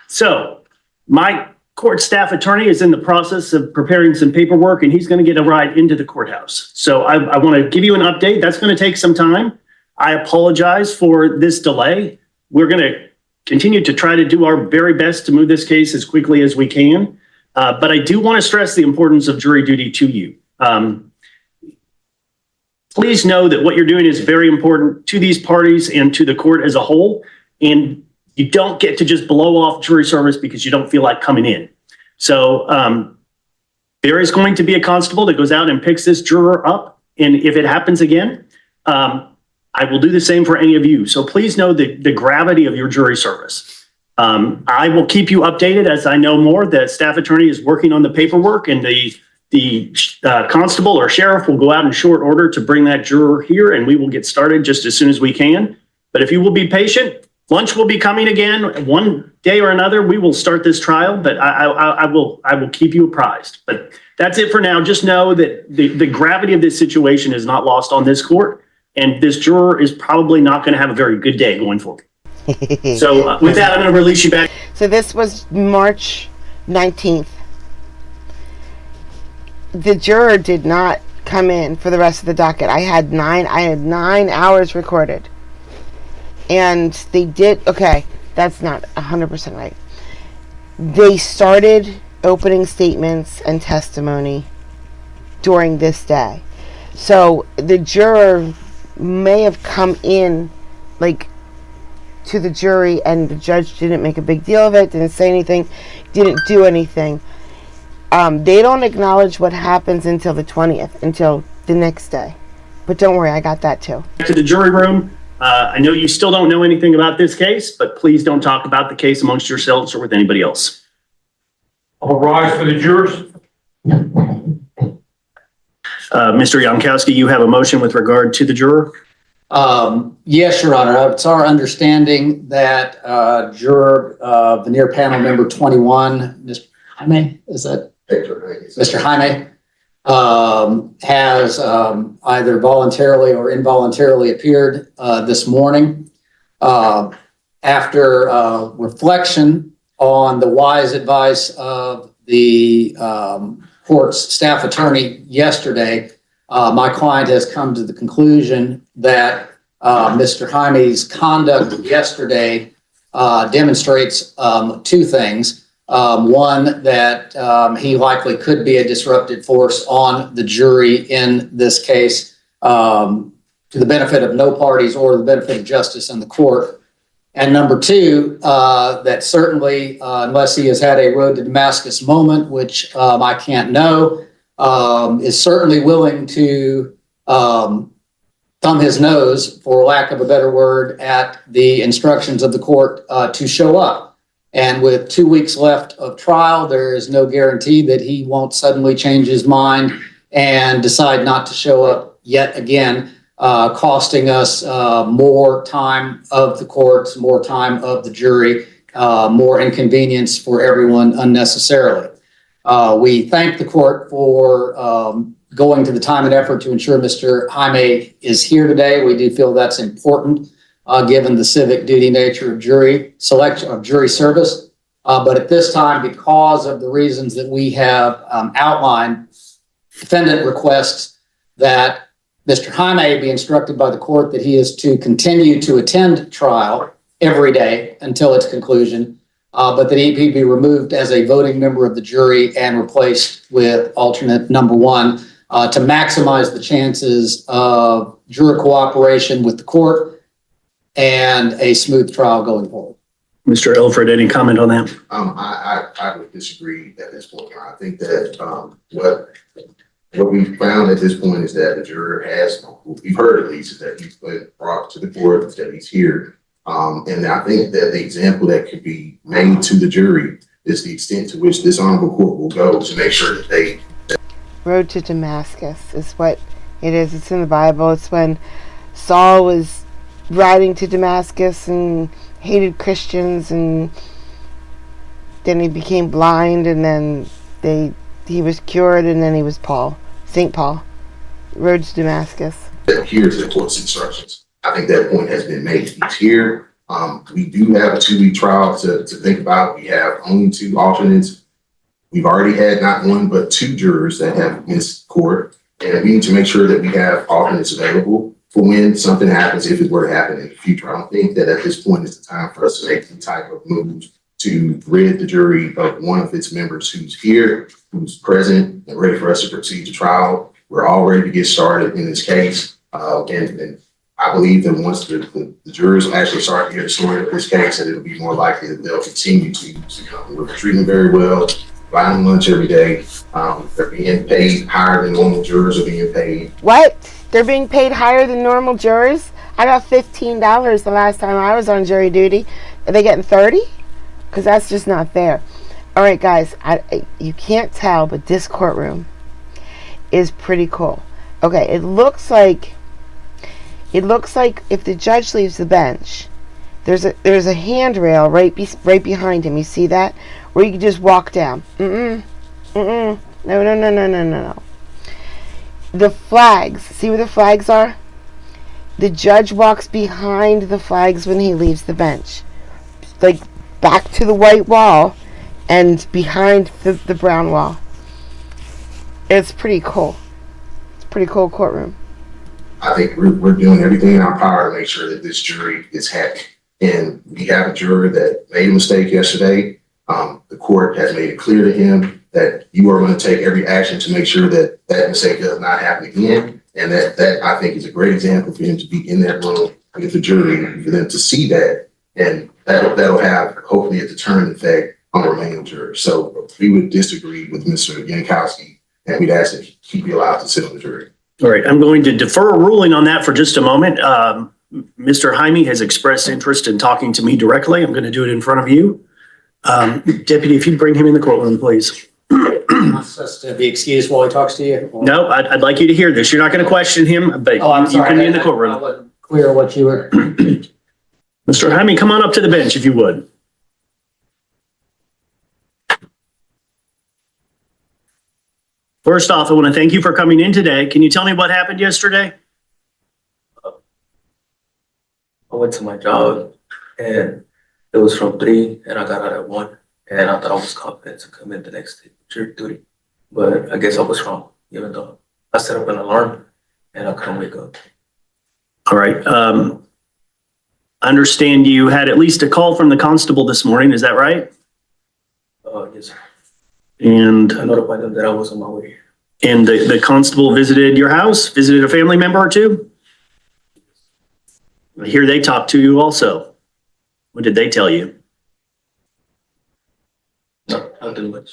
So my court staff attorney is in the process of preparing some paperwork and he's going to get a ride into the courthouse. So I want to give you an update. That's going to take some time. I apologize for this delay. We're going to continue to try to do our very best to move this case as quickly as we can. But I do want to stress the importance of jury duty to you. Please know that what you're doing is very important to these parties and to the court as a whole. And you don't get to just blow off jury service because you don't feel like coming in. So there is going to be a constable that goes out and picks this juror up. And if it happens again, I will do the same for any of you. So please know the gravity of your jury service. I will keep you updated as I know more. The staff attorney is working on the paperwork and the constable or sheriff will go out in short order to bring that juror here and we will get started just as soon as we can. But if you will be patient, lunch will be coming again. One day or another, we will start this trial, but I will keep you apprised. But that's it for now. Just know that the gravity of this situation is not lost on this court and this juror is probably not going to have a very good day going forward. So with that, I'm going to release you back. So this was March 19th. The juror did not come in for the rest of the docket. I had 9 hours recorded. And they did, okay, that's not 100% right. They started opening statements and testimony during this day. So the juror may have come in like to the jury and the judge didn't make a big deal of it, didn't say anything, didn't do anything. They don't acknowledge what happens until the 20th, until the next day. But don't worry, I got that too. To the jury room. I know you still don't know anything about this case, but please don't talk about the case amongst yourselves or with anybody else. All rise for the jurors. Mr. Yankowski, you have a motion with regard to the juror? Yes, Your Honor. It's our understanding that juror veneer panel member 21, Mr. Jaime, is that? Mr. Jaime has either voluntarily or involuntarily appeared this morning. After reflection on the wise advice of the court's staff attorney yesterday, my client has come to the conclusion that Mr. Jaime's conduct yesterday demonstrates two things. One, that he likely could be a disruptive force on the jury in this case, to the benefit of no parties or the benefit of justice in the court. And number two, that certainly, unless he has had a road to Damascus moment, which I can't know, is certainly willing to thumb his nose, for lack of a better word, at the instructions of the court to show up. And with 2 weeks left of trial, there is no guarantee that he won't suddenly change his mind and decide not to show up yet again, costing us more time of the courts, more time of the jury, more inconvenience for everyone unnecessarily. We thank the court for going to the time and effort to ensure Mr. Jaime is here today. We do feel that's important, given the civic duty nature of jury selection, of jury service. But at this time, because of the reasons that we have outlined, defendant requests that Mr. Jaime be instructed by the court that he is to continue to attend trial every day until its conclusion, but that he be removed as a voting member of the jury and replaced with alternate number one, to maximize the chances of juror cooperation with the court and a smooth trial going forward. Mr. Elford, any comment on that? I would disagree at this point. I think that what we found at this point is that the juror has, we've heard at least, is that he's been brought to the court, that he's here. And I think that the example that could be made to the jury is the extent to which this honorable court will go to make sure that they... Road to Damascus is what it is. It's in the Bible. It's when Saul was riding to Damascus and hated Christians, and then he became blind, and then he was cured, and then he was St. Paul. Road to Damascus. Here's the court's instructions. I think that point has been made. He's here. We do have a 2-week trial to think about. We have only 2 alternates. We've already had not 1, but 2 jurors that have missed court. And we need to make sure that we have alternates available for when something happens, if it were to happen in the future. I don't think that at this point is the time for us to make any type of moves to rid the jury of one of its members who's here, who's present, and ready for us to proceed to trial. We're all ready to get started in this case. And I believe that once the jurors actually start to hear the story of this case, that it'll be more likely that they'll continue to come. We're treating them very well, buying them lunch every day. They're being paid higher than normal jurors are being paid. What? They're being paid higher than normal jurors? I got $15 the last time I was on jury duty. Are they getting 30? Because that's just not fair. All right, guys, you can't tell, but this courtroom is pretty cool. Okay, it looks like if the judge leaves the bench, there's a handrail right behind him. You see that? Where you can just walk down. No. The flags. See where the flags are? The judge walks behind the flags when he leaves the bench. Like back to the white wall and behind the brown wall. It's pretty cool. It's a pretty cool courtroom. I think we're doing everything in our power to make sure that this jury is happy. And we have a juror that made a mistake yesterday. The court has made it clear to him that you are going to take every action to make sure that that mistake does not happen again. And that I think is a great example for him to be in that room with the jury, for them to see that. And that'll have hopefully a deterrent effect on the remaining jurors. So we would disagree with Mr. Yankowski, and we'd ask that he be allowed to sit on the jury. All right, I'm going to defer a ruling on that for just a moment. Mr. Jaime has expressed interest in talking to me directly. I'm going to do it in front of you. Deputy, if you'd bring him in the courtroom, please. Wants us to be excused while he talks to you? Or... No, I'd like you to hear this. You're not going to question him, but I'm sorry. You can be in the courtroom. I wasn't clear what you were... Mr. Jaime, come on up to the bench if you would. First off, I want to thank you for coming in today. Can you tell me what happened yesterday? I went to my job and it was from 3 and I got out at 1 and I thought I was confident to come in the next day, jury duty. But I guess I was wrong, even though I set up an alarm and I couldn't wake up. All right. I understand you had at least a call from the constable this morning. Is that right? Yes, sir. And I notified them that I was on my way. And the constable visited your house, visited a family member or two? I hear they talked to you also. What did they tell you? No, nothing much.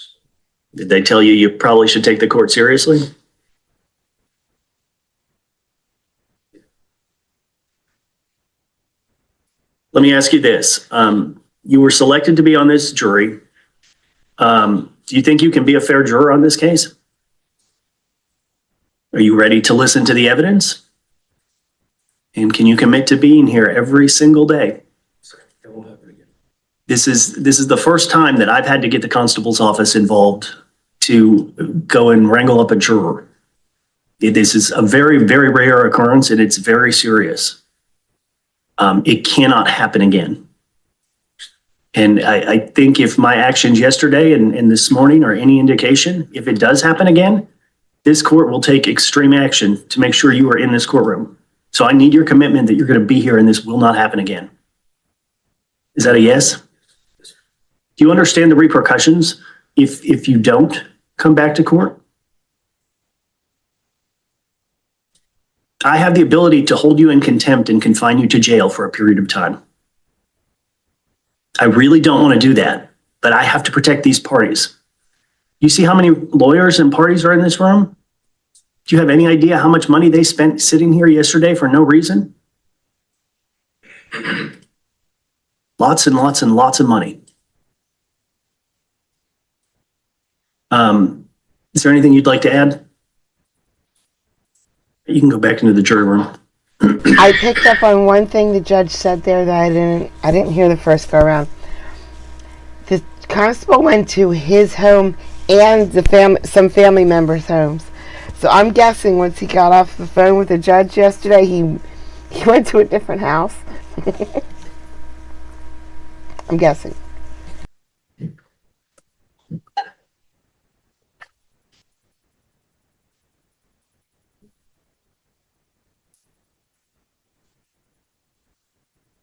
Did they tell you you probably should take the court seriously? Let me ask you this. You were selected to be on this jury. Do you think you can be a fair juror on this case? Are you ready to listen to the evidence? And can you commit to being here every single day? It won't happen again. This is the first time that I've had to get the constable's office involved to go and wrangle up a juror. This is a very, very rare occurrence and it's very serious. It cannot happen again. And I think if my actions yesterday and this morning are any indication, if it does happen again, this court will take extreme action to make sure you are in this courtroom. So I need your commitment that you're going to be here and this will not happen again. Is that a yes? Do you understand the repercussions if you don't come back to court? I have the ability to hold you in contempt and confine you to jail for a period of time. I really don't want to do that, but I have to protect these parties. You see how many lawyers and parties are in this room? Do you have any idea how much money they spent sitting here yesterday for no reason? Lots and lots and lots of money. Is there anything you'd like to add? You can go back into the jury room. I picked up on one thing the judge said there that I didn't hear the first go around. The constable went to his home and some family members' homes. So I'm guessing once he got off the phone with the judge yesterday, he went to a different house. I'm guessing.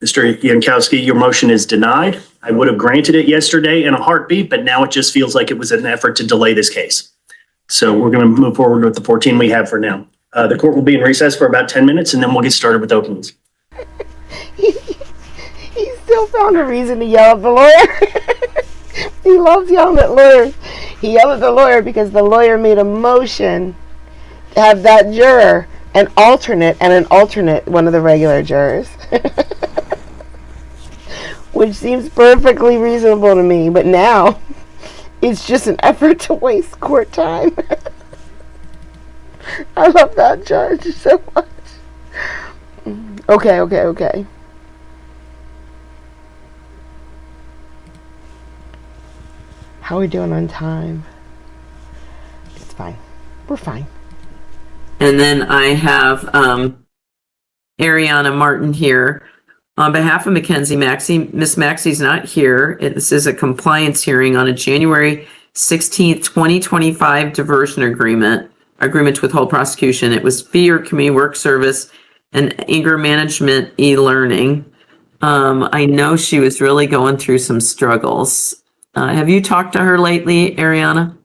Mr. Yankowski, your motion is denied. I would have granted it yesterday in a heartbeat, but now it just feels like it was an effort to delay this case. So we're going to move forward with the 14 we have for now. The court will be in recess for about 10 minutes and then we'll get started with openings. He still found a reason to yell at the lawyer. He loves yelling at lawyers. He yelled at the lawyer because the lawyer made a motion to have that juror an alternate and an alternate one of the regular jurors. Which seems perfectly reasonable to me, but now it's just an effort to waste court time. I love that judge so much. Okay. How are we doing on time? It's fine. We're fine. And then I have Ariana Martin here. On behalf of Mackenzie Maxey, Miss Maxey's not here. This is a compliance hearing on a January 16th, 2025 diversion agreement to withhold prosecution. It was fee or community work service and anger management e-learning. I know she was really going through some struggles. Have you talked to her lately, Ariana?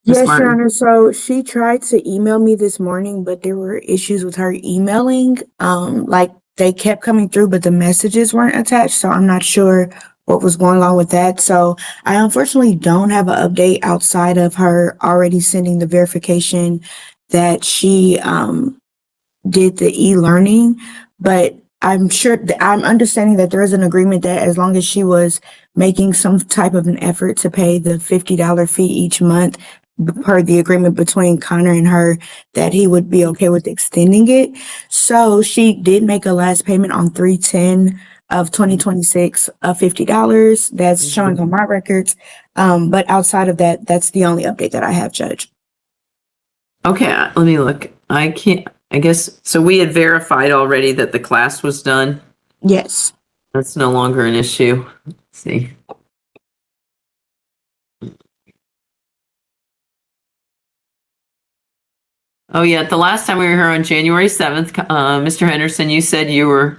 Yes, Your Honor. So she tried to email me this morning, but there were issues with her emailing. Like they kept coming through, but the messages weren't attached. So I'm not sure what was going on with that. So I unfortunately don't have an update outside of her already sending the verification that she did the e-learning, but I'm sure that I'm understanding that there is an agreement that as long as she was making some type of an effort to pay the $50 fee each month per the agreement between Connor and her, that he would be okay with extending it. So she did make a last payment on 3/10 of 2026 of $50. That's showing on my records. But outside of that, that's the only update that I have, Judge. Okay, let me look. I guess, so we had verified already that the class was done. Yes. That's no longer an issue. Let's see. Oh yeah, the last time we were here on January 7th, Mr. Henderson, you said you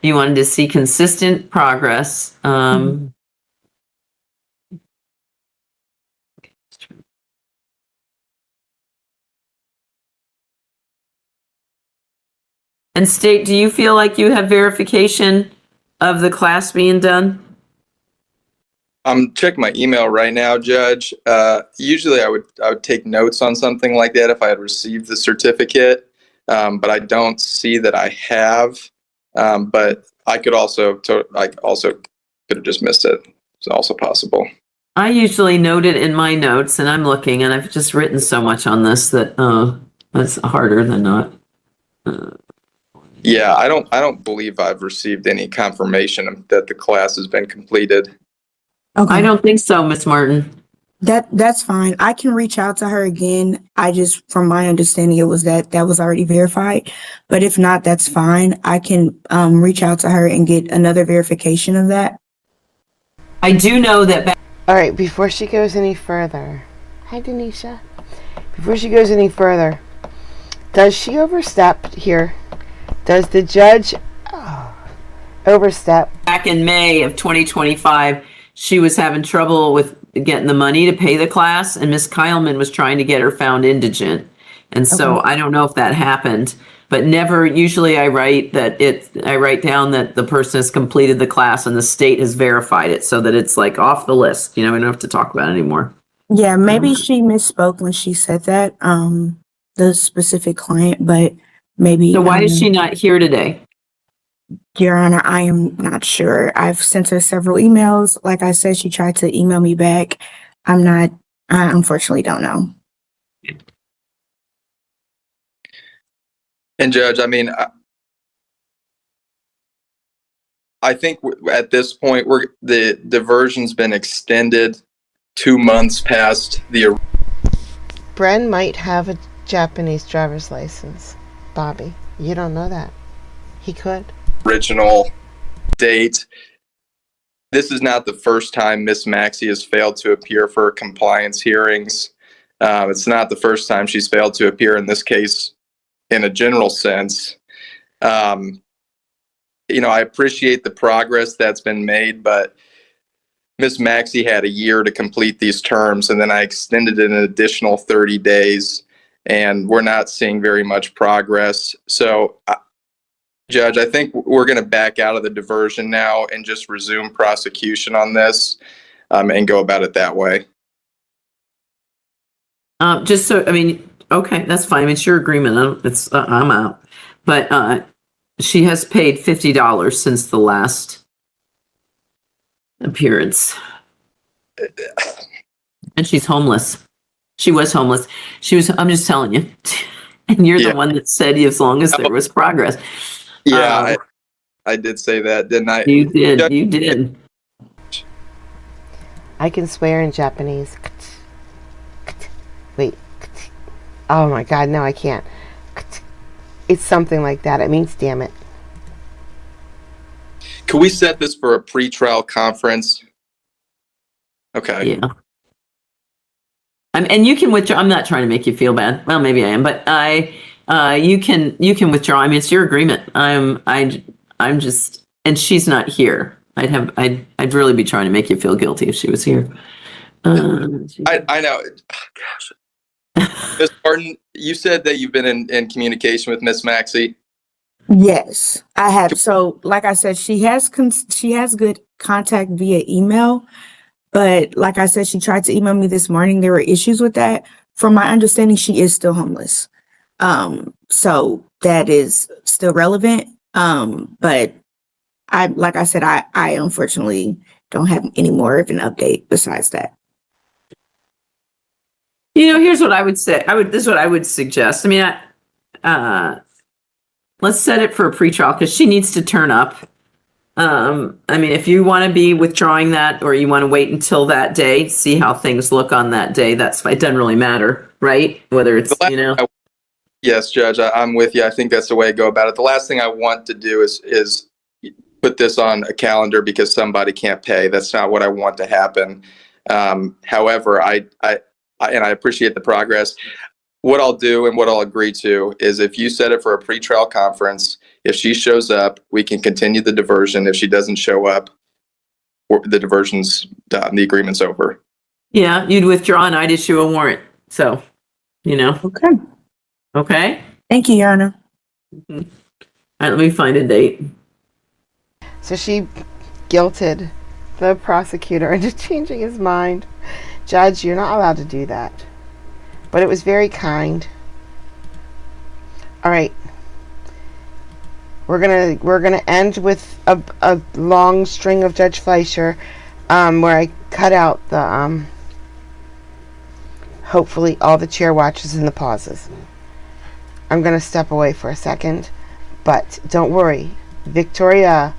wanted to see consistent progress. And State, do you feel like you have verification of the class being done? I'm checking my email right now, Judge. Usually I would take notes on something like that if I had received the certificate, but I don't see that I have. But I could also could have just missed it. It's also possible. I usually note it in my notes, and I'm looking, and I've just written so much on this that it's harder than not. Yeah, I don't believe I've received any confirmation that the class has been completed. Okay. I don't think so, Miss Martin. That's fine. I can reach out to her again. From my understanding, it was that was already verified. But if not, that's fine. I can reach out to her and get another verification of that. I do know that. All right, before she goes any further, hi Denisha. Before she goes any further, does she overstep here? Does the judge overstep? Back in May of 2025, she was having trouble with getting the money to pay the class, and Miss Kyleman was trying to get her found indigent. And so I don't know if that happened, but never, usually I write down that the person has completed the class and the state has verified it so that it's like off the list. You know, we don't have to talk about it anymore. Yeah, maybe she misspoke when she said that, the specific client, but maybe. So why is she not here today? Your Honor, I am not sure. I've sent her several emails. Like I said, she tried to email me back. I unfortunately don't know. And Judge, I mean, I think at this point, the diversion's been extended 2 months past the. Bren might have a Japanese driver's license. Bobby, you don't know that. He could. Original date. This is not the first time Miss Maxey has failed to appear for compliance hearings. It's not the first time she's failed to appear in this case in a general sense. I appreciate the progress that's been made, but Miss Maxey had a year to complete these terms, and then I extended it an additional 30 days, and we're not seeing very much progress. So, Judge, I think we're going to back out of the diversion now and just resume prosecution on this and go about it that way. Okay, that's fine. It's your agreement. I'm out. But she has paid $50 since the last appearance. And she's homeless. She was homeless. I'm just telling you. And you're the one that said as long as there was progress. Yeah, I did say that, didn't I? You did. I can swear in Japanese. Wait. Oh my God, no, I can't. It's something like that. It means damn it. Can we set this for a pre-trial conference? Okay. Yeah. And you can withdraw. I'm not trying to make you feel bad. Well, maybe I am, but you can withdraw. I mean, it's your agreement. I'm just, and she's not here. I'd really be trying to make you feel guilty if she was here. I know. Gosh. Ms. Martin, you said that you've been in communication with Miss Maxey. Yes, I have. So, like I said, she has good contact via email, but like I said, she tried to email me this morning. There were issues with that. From my understanding, she is still homeless. So that is still relevant. But like I said, I unfortunately don't have any more of an update besides that. Here's what I would say. This is what I would suggest. I mean, let's set it for a pretrial because she needs to turn up. I mean, if you want to be withdrawing that or you want to wait until that day, see how things look on that day, it doesn't really matter. right? Whether it's, you know. Yes, Judge, I'm with you. I think that's the way to go about it. The last thing I want to do is put this on a calendar because somebody can't pay. That's not what I want to happen. However, I appreciate the progress. What I'll do and what I'll agree to is if you set it for a pretrial conference, if she shows up, we can continue the diversion. If she doesn't show up, the diversion's done. The agreement's over. Yeah, you'd withdraw and I'd issue a warrant. So, you know. Okay. Okay. Thank you, Your Honor. All right, let me find a date. So she guilted the prosecutor into changing his mind. Judge, you're not allowed to do that. But it was very kind. All right. We're gonna end with a long string of Judge Fleischer, where I cut out the hopefully all the chair watches and the pauses. I'm gonna step away for a second, but don't worry, Victoria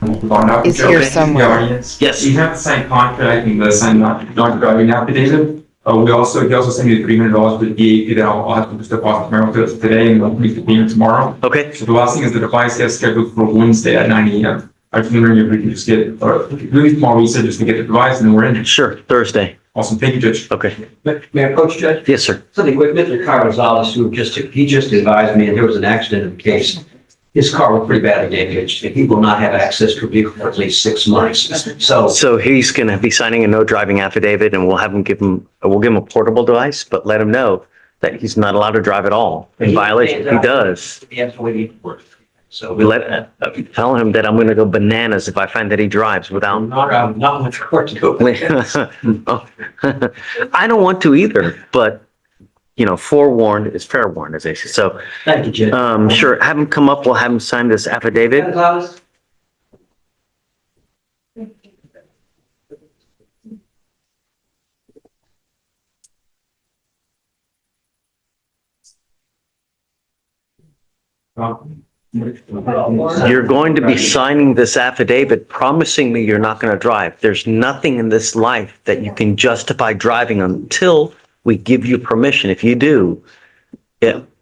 is here somewhere. Yes. We have the signed contract and the signed non-driving affidavit. He also sent me $300 with the that I'll have to just deposit tomorrow today and we'll make the payment tomorrow. Okay. So the last thing is the device is scheduled for Wednesday at 9 a.m. I was wondering if we can just get, or really small research just to get the device and then we're in. Sure, Thursday. Awesome. Thank you, Judge. Okay. May I approach, Judge? Yes, sir. Something quick. Mr. Carrizales, he just advised me that there was an accident in the case. His car was pretty badly damaged and he will not have access to a vehicle for at least 6 months. So he's going to be signing a no driving affidavit and we'll give him a portable device, but let him know that he's not allowed to drive at all in violation. He does. So tell him that I'm going to go bananas if I find that he drives without. Not much work to go. I don't want to either, but you know, forewarned is fair warned, as they say. So, thank you, Judge. Sure, have him come up. We'll have him sign this affidavit. You're going to be signing this affidavit promising me you're not going to drive. There's nothing in this life that you can justify driving until we give you permission. If you do,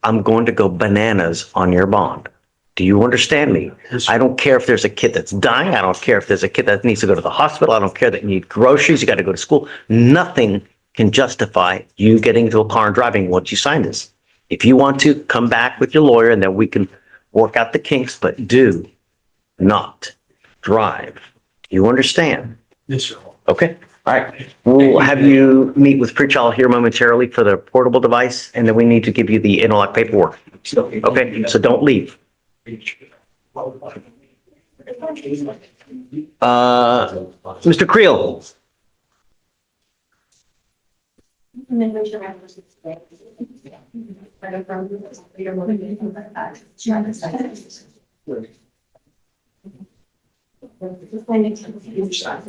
I'm going to go bananas on your bond. Do you understand me? I don't care if there's a kid that's dying. I don't care if there's a kid that needs to go to the hospital. I don't care that you need groceries. You got to go to school. Nothing can justify you getting into a car and driving once you sign this. If you want to, come back with your lawyer and then we can work out the kinks, but do not drive. You understand? Yes, sir. Okay. All right. We'll have you meet with Pritchall here momentarily for the portable device, and then we need to give you the interlock paperwork. Okay. So don't leave. Mr. Creel.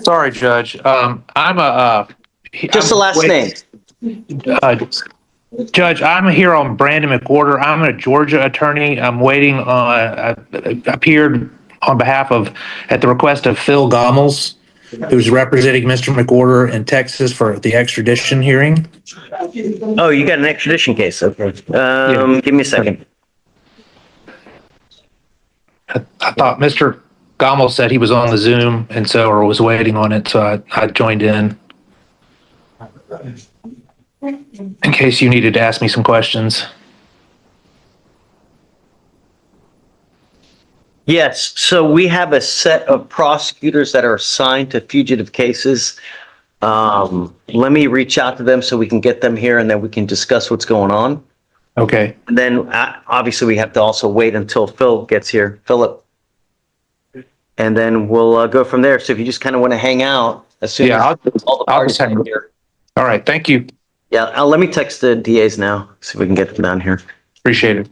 Sorry, Judge. Just the last name. Judge, I'm here on Brandon McWhorter. I'm a Georgia attorney. I'm waiting on, appeared on behalf of, at the request of Phil Gommels, who's representing Mr. McWhorter in Texas for the extradition hearing. Oh, you got an extradition case. Okay. Give me a second. I thought Mr. Gommels said he was on the Zoom and so, or was waiting on it, so I joined in case you needed to ask me some questions. Yes. So we have a set of prosecutors that are assigned to fugitive cases. Let me reach out to them so we can get them here and then we can discuss what's going on. Okay. And then obviously we have to also wait until Phil gets here, Philip. And then we'll go from there. So if you just kind of want to hang out as soon as all the parties are here. All right. Thank you. Yeah. Let me text the DAs now. See if we can get them down here. Appreciate it.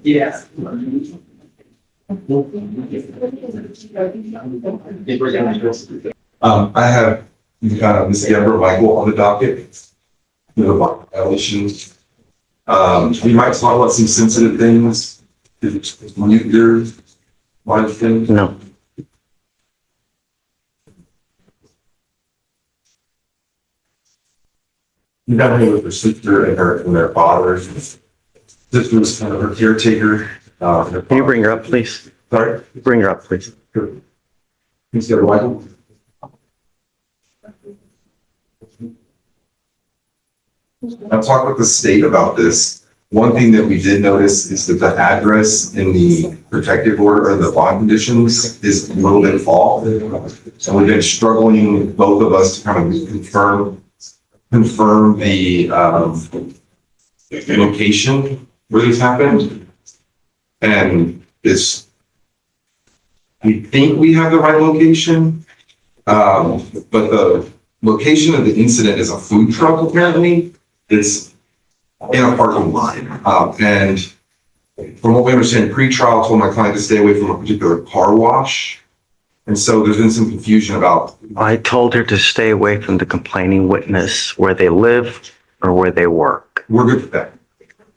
Yeah. I have Ms. Deborah Michael on the docket. Violations. We might talk about some sensitive things. Mute your live thing. No. You got me with her sister and their father. Sister was kind of her caretaker. Can you bring her up, please? Sorry? Bring her up, please. Sure. Ms. Deborah Michael. I'll talk with the state about this. One thing that we did notice is that the address in the protective order or the bond conditions is a little bit off. So we've been struggling, both of us, to kind of confirm the location where this happened. And this, we think we have the right location, but the location of the incident is a food truck apparently. It's in a parking lot. And from what we understand, pre-trial told my client to stay away from a particular car wash. And so there's been some confusion about. I told her to stay away from the complaining witness where they live or where they work. We're good with that.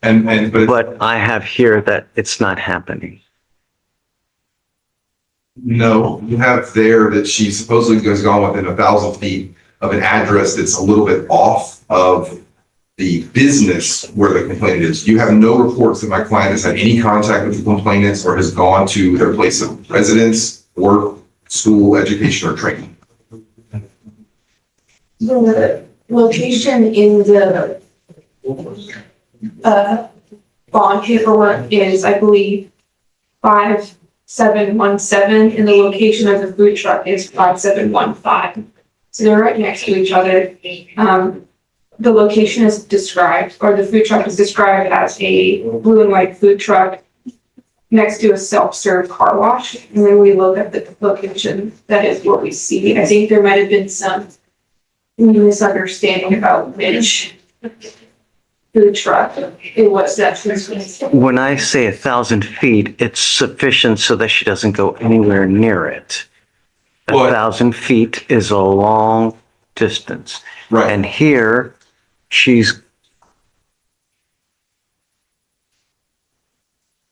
But I have here that it's not happening. No, you have there that she supposedly has gone within 1,000 feet of an address that's a little bit off of the business where the complainant is. You have no reports that my client has had any contact with the complainants or has gone to their place of residence, work, school, education, or training. The location in the bond paperwork is, I believe, 5717, and the location of the food truck is 5715. So they're right next to each other. The location is described, or the food truck is described as a blue and white food truck next to a self-serve car wash. And then we look at the location, that is what we see. I think there might have been some misunderstanding about which food truck it was that. When I say 1,000 feet, it's sufficient so that she doesn't go anywhere near it. 1,000 feet is a long distance. Right. And here, she's.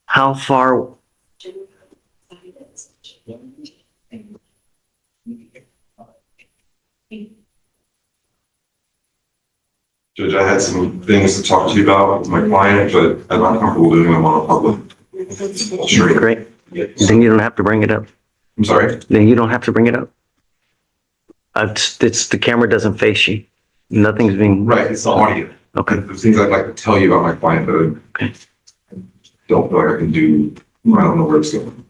How far? Judge, I had some things to talk to you about with my client, but I'm not comfortable doing them on a public. Sure. Great. Then you don't have to bring it up. I'm sorry? Then you don't have to bring it up. It's the camera doesn't face you. Nothing's being. Right, it's the audio. Okay. There's things I'd like to tell you about my client, but I don't feel like I can do, I don't know where it's going.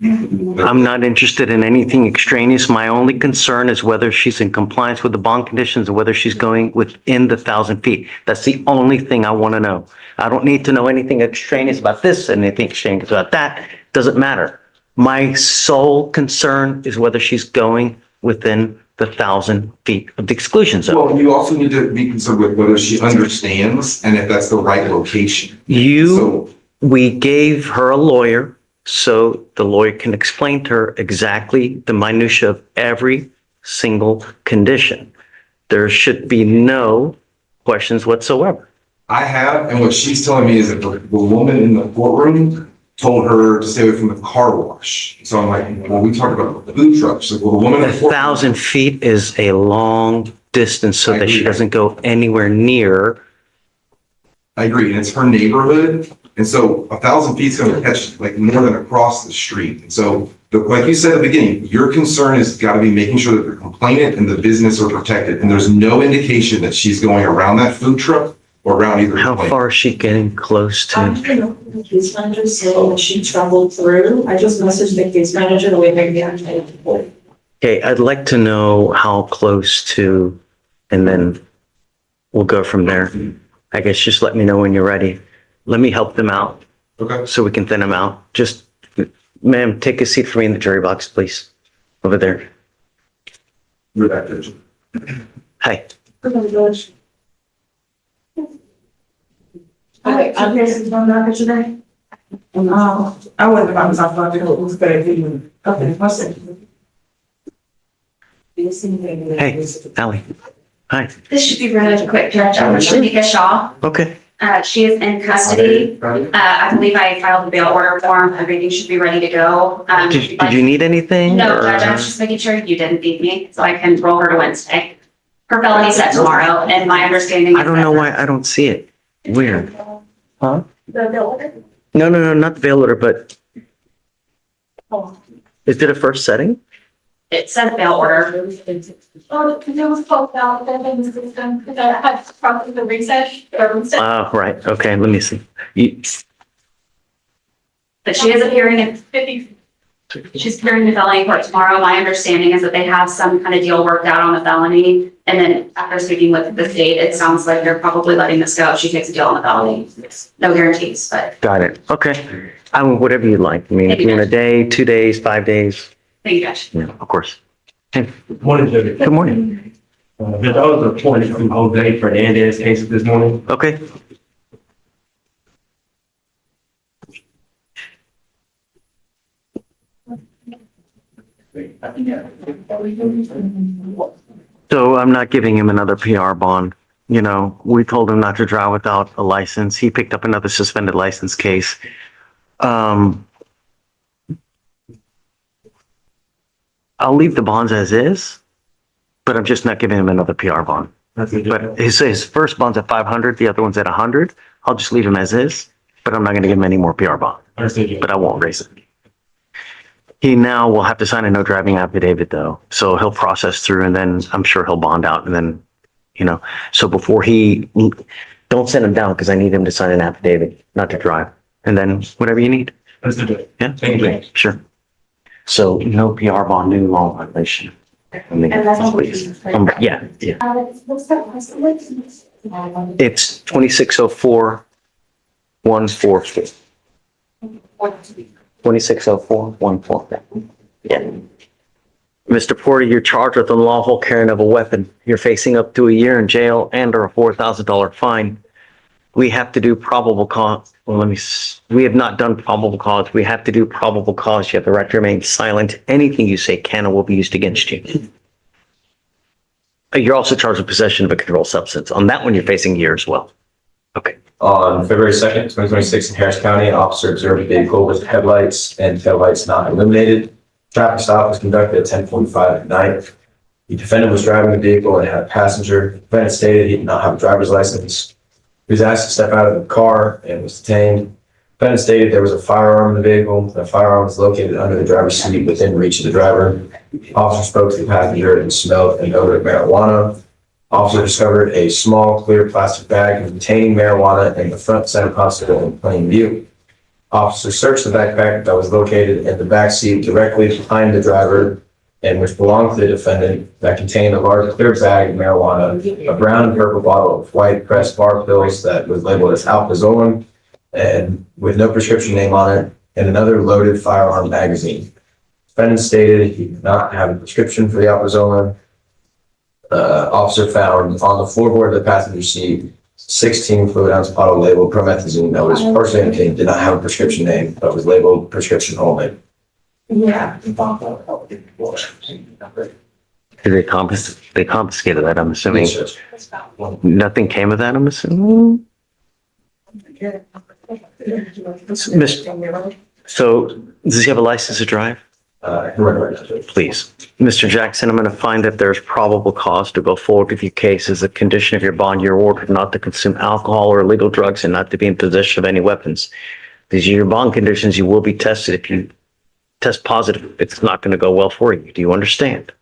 I'm not interested in anything extraneous. My only concern is whether she's in compliance with the bond conditions or whether she's going within the 1,000 feet. That's the only thing I want to know. I don't need to know anything extraneous about this and anything extraneous about that. Doesn't matter. My sole concern is whether she's going within the 1,000 feet of the exclusion zone. Well, you also need to be concerned with whether she understands and if that's the right location. We gave her a lawyer so the lawyer can explain to her exactly the minutia of every single condition. There should be no questions whatsoever. I have, and what she's telling me is that the woman in the courtroom told her to stay away from the car wash. So I'm like, well, we talked about the food truck. She's like, well, the woman in the 1,000 feet is a long distance so that she doesn't go anywhere near. I agree, and it's her neighborhood. And so 1,000 feet is going to catch like more than across the street. And so, like you said at the beginning, your concern has got to be making sure that the complainant and the business are protected. And there's no indication that she's going around that food truck or around either. How far is she getting close to? The case manager saying that she traveled through. I just messaged the case manager the way they reacted. Okay, I'd like to know how close to, and then we'll go from there. I guess just let me know when you're ready. Let me help them out. Okay. So we can thin them out. Just, ma'am, take a seat for me in the jury box, please. Over there. You're back, Judge. Hey, Okay, I'm here to run that today. I wouldn't have gotten myself about it was better than okay, what's it? hey, Ally. Hi. This should be really quick, Judge. I'm Shanika Shaw. Okay. She is in custody. I believe I filed a bail order form. Everything should be ready to go. Did you need anything? No, or- Judge, I was just making sure you didn't need me, so I can roll her to Wednesday. Her felony's set tomorrow, and my understanding. I don't know why I don't see it. Weird. Huh? The bail order? No, not the bail order, but is it a first setting? It said bail order. Oh, because it was closed out, then in the system, because I had to process the research. Oh, right. Okay, let me see. But she is appearing she's appearing in felony court tomorrow. My understanding is that they have some kind of deal worked out on the felony. And then after speaking with the state, it sounds like they're probably letting this go if she takes a deal on the felony. No guarantees, but Got it. Okay. I mean, whatever you like. I mean, if you want a day, 2 days, 5 days. thank you, Judge. Yeah, of course. Hey, Morning, Judge. good morning. Judge, I was appointed from Jose Fernandez case this morning. Okay. So I'm not giving him another PR bond. You know, we told him not to drive without a license. He picked up another suspended license case. I'll leave the bonds as is, but I'm just not giving him another PR bond. But his first bond's at 500, the other one's at 100. I'll just leave him as is, but I'm not going to give him any more PR bond. But I won't raise it. He now will have to sign a no driving affidavit though. So he'll process through and then I'm sure he'll bond out and then, you know, so before don't send him down because I need him to sign an affidavit, not to drive. And then whatever you need. Yeah. Thank you. Sure. So no PR bond, new law violation. And that's all we Please. can. Yeah. What's that? It's 2604 144. 2604 144. Yeah. Mr. Porter, you're charged with unlawful carrying of a weapon. You're facing up to a year in jail and or a $4,000 fine. We have to do probable cause. Well, we have not done probable cause. We have to do probable cause. You have the right to remain silent. Anything you say can or will be used against you. You're also charged with possession of a controlled substance. On that one, you're facing a year as well. Okay. On February 2nd, 2026 in Harris County, an officer observed a vehicle with headlights and taillights not illuminated. Traffic stop was conducted at 10:45 at night. The defendant was driving the vehicle and had a passenger. The defendant stated he did not have a driver's license. He was asked to step out of the car and was detained. The defendant stated there was a firearm in the vehicle. The firearm was located under the driver's seat within reach of the driver. The officer spoke to the passenger and smelled an odor of marijuana. Officer discovered a small clear plastic bag containing marijuana in the front center console in plain view. Officer searched the backpack that was located in the back seat directly behind the driver and which belonged to the defendant that contained a large clear bag of marijuana, a brown and purple bottle of white pressed bar pills that was labeled as alprazolam and with no prescription name on it, and another loaded firearm magazine. Defendant stated he did not have a prescription for the alprazolam. Officer found on the floorboard of the passenger seat 16 fluid ounce bottle labeled promethazine that was partially empty, did not have a prescription name, but was labeled prescription only. Yeah. They confiscated that, I'm assuming. Nothing came of that, I'm assuming. So does he have a license to drive? Please. Mr. Jackson, I'm going to find that there's probable cause to go forward with your case as a condition of your bond. You're ordered not to consume alcohol or illegal drugs and not to be in possession of any weapons. These are your bond conditions. You will be tested. If you test positive, it's not going to go well for you. Do you understand?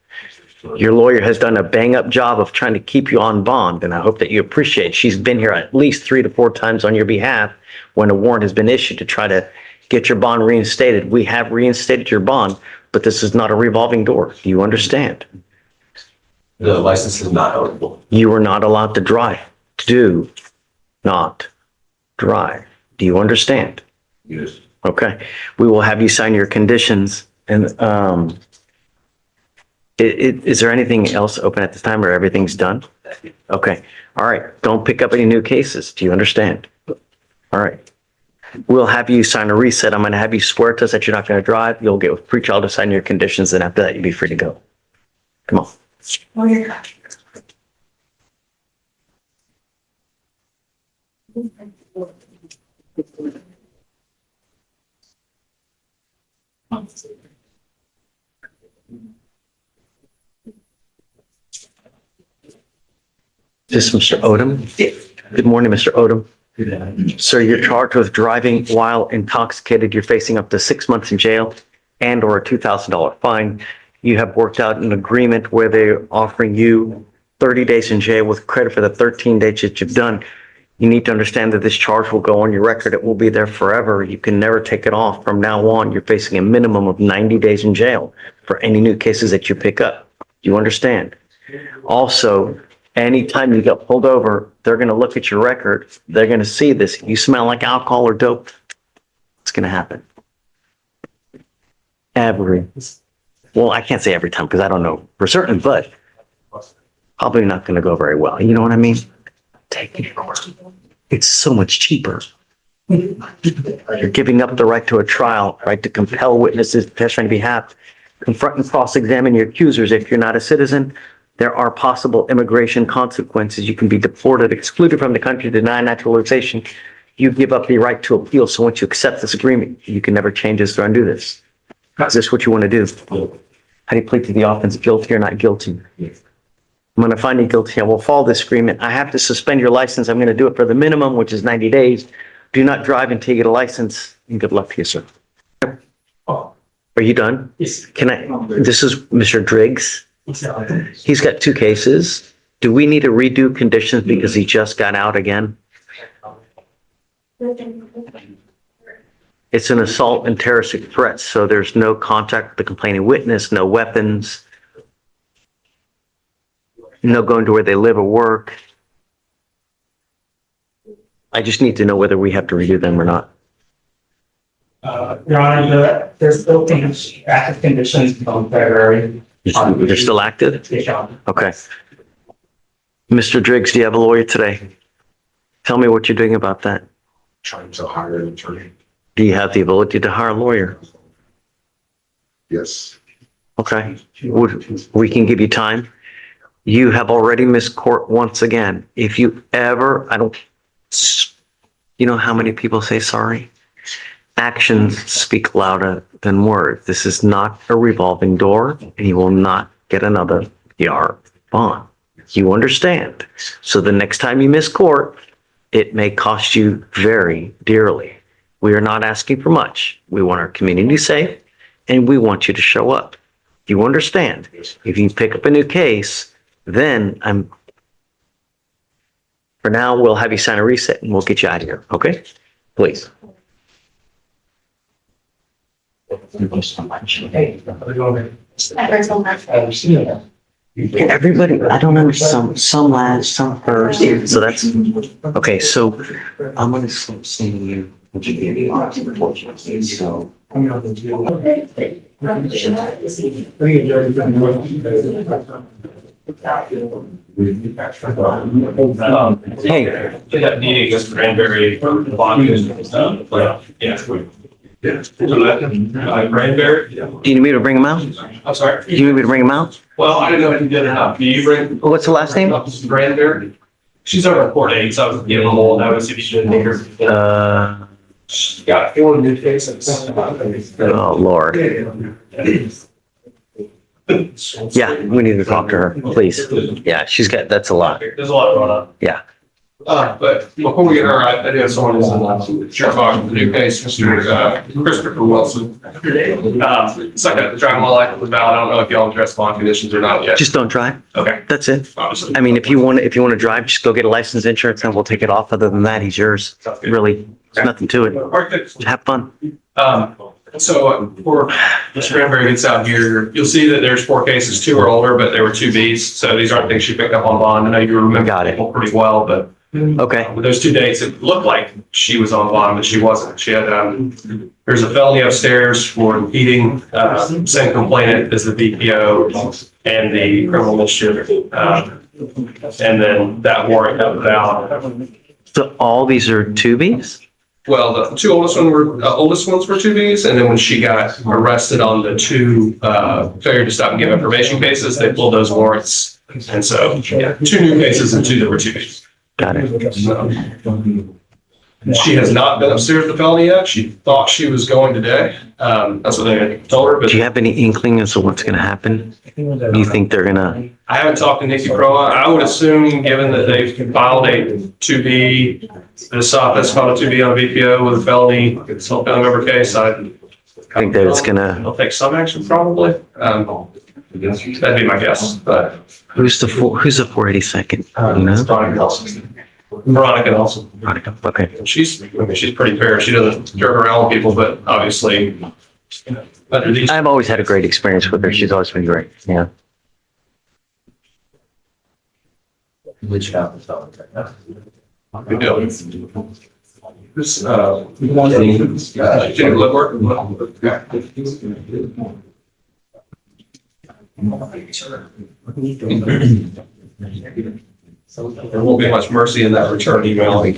Your lawyer has done a bang up job of trying to keep you on bond, and I hope that you appreciate. She's been here at least 3 to 4 times on your behalf when a warrant has been issued to try to get your bond reinstated. We have reinstated your bond, but this is not a revolving door. Do you understand? The license is not eligible. You are not allowed to drive. Do not drive. Do you understand? Yes. Is there anything else open at this time or everything's done? Okay, all right. Don't pick up any new cases. Do you understand? All right. We'll have you sign a reset. I'm going to have you swear to us that you're not going to drive. You'll get with pretrial to sign your conditions, and after that, you'll be free to go. Come on. Oh, you're This is Mr. Odom. Good morning, Mr. Odom. Sir, you're charged with driving while intoxicated. You're facing up to 6 months in jail and or a $2,000 fine. You have worked out an agreement where they're offering you 30 days in jail with credit for the 13 days that you've done. You need to understand that this charge will go on your record. It will be there forever. You can never take it off. From now on, you're facing a minimum of 90 days in jail for any new cases that you pick up. You understand? Also, anytime you get pulled over, they're going to look at your record. They're going to see this. You smell like alcohol or dope. It's going to happen. Well, I can't say every time because I don't know for certain, but probably not going to go very well. You know what I mean? Taking it. It's so much cheaper. You're giving up the right to a trial, right to compel witnesses to testify on your behalf, confront and cross-examine your accusers. If you're not a citizen, there are possible immigration consequences. You can be deported, excluded from the country, denied naturalization. You give up the right to appeal. So once you accept this agreement, you can never change this or undo this. Is this what you want to do? How do you plead to the offense, guilty or not guilty? I'm going to find you guilty. I will follow this agreement. I have to suspend your license. I'm going to do it for the minimum, which is 90 days. Do not drive until you get a license. And good luck to you, sir. Are you done? Yes. This is Mr. Driggs. He's got 2 cases. Do we need to redo conditions because he just got out again? It's an assault and terroristic threat, so there's no contact with the complaining witness, no weapons, no going to where they live or work. I just need to know whether we have to redo them or not. Your Honor, there's still active conditions from February. They're still active? Okay. Mr. Driggs, do you have a lawyer today? Tell me what you're doing about that. Trying to hire an attorney. Do you have the ability to hire a lawyer? Yes. Okay. We can give you time. You have already missed court once again. If you ever, you know how many people say sorry? Actions speak louder than words. This is not a revolving door, and you will not get another PR bond. You understand? So the next time you miss court, it may cost you very dearly. We are not asking for much. We want our community safe, and we want you to show up. You understand? If you pick up a new case, then for now, we'll have you sign a reset, and we'll get you out of here, okay? Please. Thank you so much. Everybody, I don't know, some last, some first, so that's, okay, so I'm gonna start sending you. So. Hey. That meeting is Cranberry Cranberry. Do you need me to bring him out? I'm sorry. Do you need me to bring him out? Well, I don't know if you did or not. Do you bring? What's the last name? Cranberry. She's over at Port 8, so I was giving them a whole notice if you should take her. Got 4 new cases. Oh, Lord. Yeah, we need to talk to her, please. Yeah, that's a lot. There's a lot going on. Yeah. But before we get her, I do have someone who's in Sheriff Ogden, the new case, Mr. Christopher Wilson. It's like a driving while license was valid. I don't know if y'all address bond conditions or not yet. Just don't drive. Okay. That's it. Obviously. I mean, if you want to drive, just go get a license, insurance, and we'll take it off. Other than that, he's yours. Really, there's nothing to it. Have fun. So for Mr. Cranberry gets out here, you'll see that there's 4 cases. 2 are older, but they were 2Bs. So these aren't things she picked up on bond. I know you remember people pretty well, but Okay. With those 2 dates, it looked like she was on bond, but she wasn't. She had, there's a felony upstairs for impeding, same complainant as the VPO and the criminal mischief. And then that warrant got put out. So all these are 2Bs? Well, the two oldest ones were 2Bs, and then when she got arrested on the 2 failure to stop and give information cases, they pulled those warrants. And so, yeah, 2 new cases and 2 that were 2Bs. Got it. She has not been upstairs with the felony yet. She thought she was going today. That's what they told her. But Do you have any inkling as to what's going to happen? Do you think they're going to? I haven't talked to Nikki Proa. I would assume, given that they've filed a 2B, this office filed a 2B on a VPO with a felony, it's a family member case. I think that it's going to. They'll take some action probably. That'd be my guess. But who's the 482nd? You know? Veronica Nelson. Veronica. Okay. She's pretty fair. She doesn't jerk around with people, but obviously, under these. I've always had a great experience with her. She's always been great. Yeah. Which happens on Good deal. This, Jennifer Lidworth. There won't be much mercy in that return email. The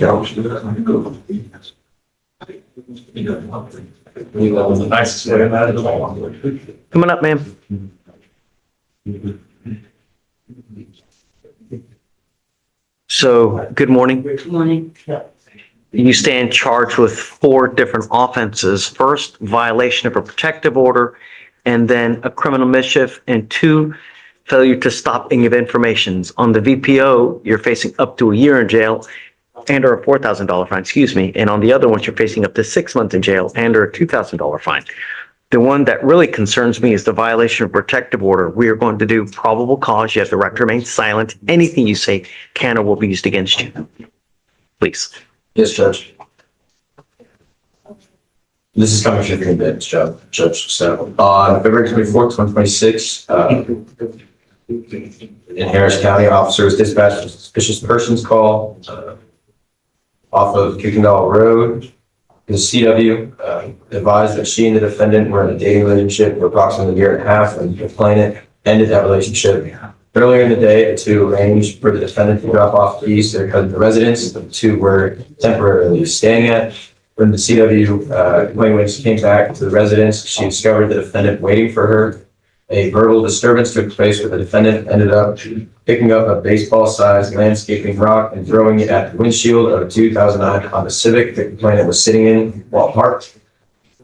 nicest way about it all. Coming up, ma'am. So, good morning. Good morning. You stand charged with 4 different offenses. First, violation of a protective order, and then a criminal mischief, and 2, failure to stop and give informations. On the VPO, you're facing up to a year in jail and or a $4,000 fine, And on the other ones, you're facing up to 6 months in jail and or a $2,000 fine. The one that really concerns me is the violation of protective order. We are going to do probable cause. You have the right to remain silent. Anything you say can or will be used against you. Please. Yes, Judge. This is coming from the bench, Judge. So on February 24th, 2026, in Harris County, officers dispatched a suspicious persons call off of Kickendall Road. The CW advised that she and the defendant were in a dating relationship for approximately a year and a half, and the complainant ended that relationship. Earlier in the day, the 2 arranged for the defendant to drop off keys to their cousin's residence. The 2 were temporarily staying at. When the CW complainant came back to the residence, she discovered the defendant waiting for her. A verbal disturbance took place where the defendant ended up picking up a baseball-sized landscaping rock and throwing it at the windshield of a 2009 Honda Civic the complainant was sitting in while parked.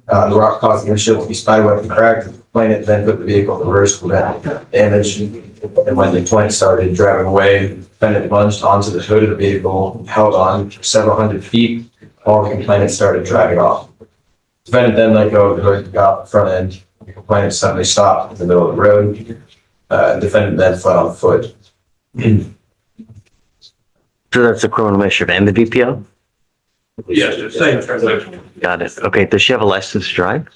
The rock caused the windshield to be spiderweb and cracked. The complainant then put the vehicle in reverse to prevent damage. And when the complainant started driving away, the defendant lunged onto the hood of the vehicle, held on for several hundred feet, while the complainant started driving off. The defendant then let go of the hood and got off the front end. The complainant suddenly stopped in the middle of the road. The defendant then fled on foot. So that's the criminal mischief and the VPO? Yes, just same transaction. Got it. Okay. Does she have a license to drive?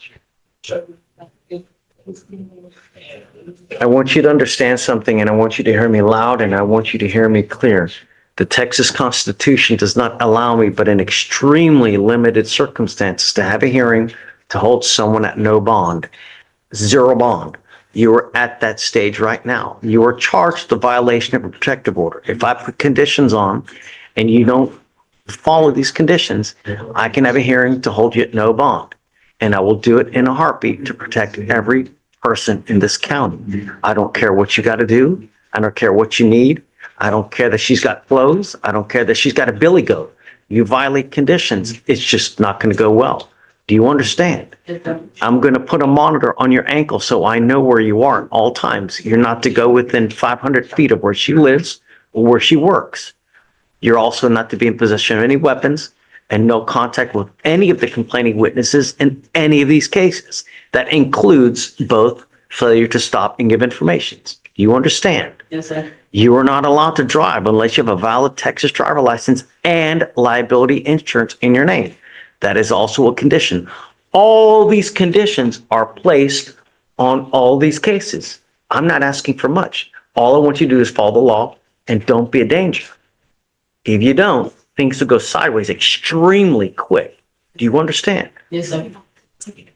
I want you to understand something, and I want you to hear me loud, and I want you to hear me clear. The Texas Constitution does not allow me, but in extremely limited circumstances, to have a hearing to hold someone at no bond, 0 bond. You are at that stage right now. You are charged with violation of a protective order. If I put conditions on and you don't follow these conditions, I can have a hearing to hold you at no bond. And I will do it in a heartbeat to protect every person in this county. I don't care what you got to do. I don't care what you need. I don't care that she's got clothes. I don't care that she's got a billy goat. You violate conditions, it's just not going to go well. Do you understand? I'm going to put a monitor on your ankle so I know where you are at all times. You're not to go within 500 feet of where she lives or where she works. You're also not to be in possession of any weapons and no contact with any of the complaining witnesses in any of these cases. That includes both failure to stop and give information. Do you understand? Yes, sir. You are not allowed to drive unless you have a valid Texas driver license and liability insurance in your name. That is also a condition. All these conditions are placed on all these cases. I'm not asking for much. All I want you to do is follow the law and don't be a danger. If you don't, things will go sideways extremely quick. Do you understand? Yes, sir.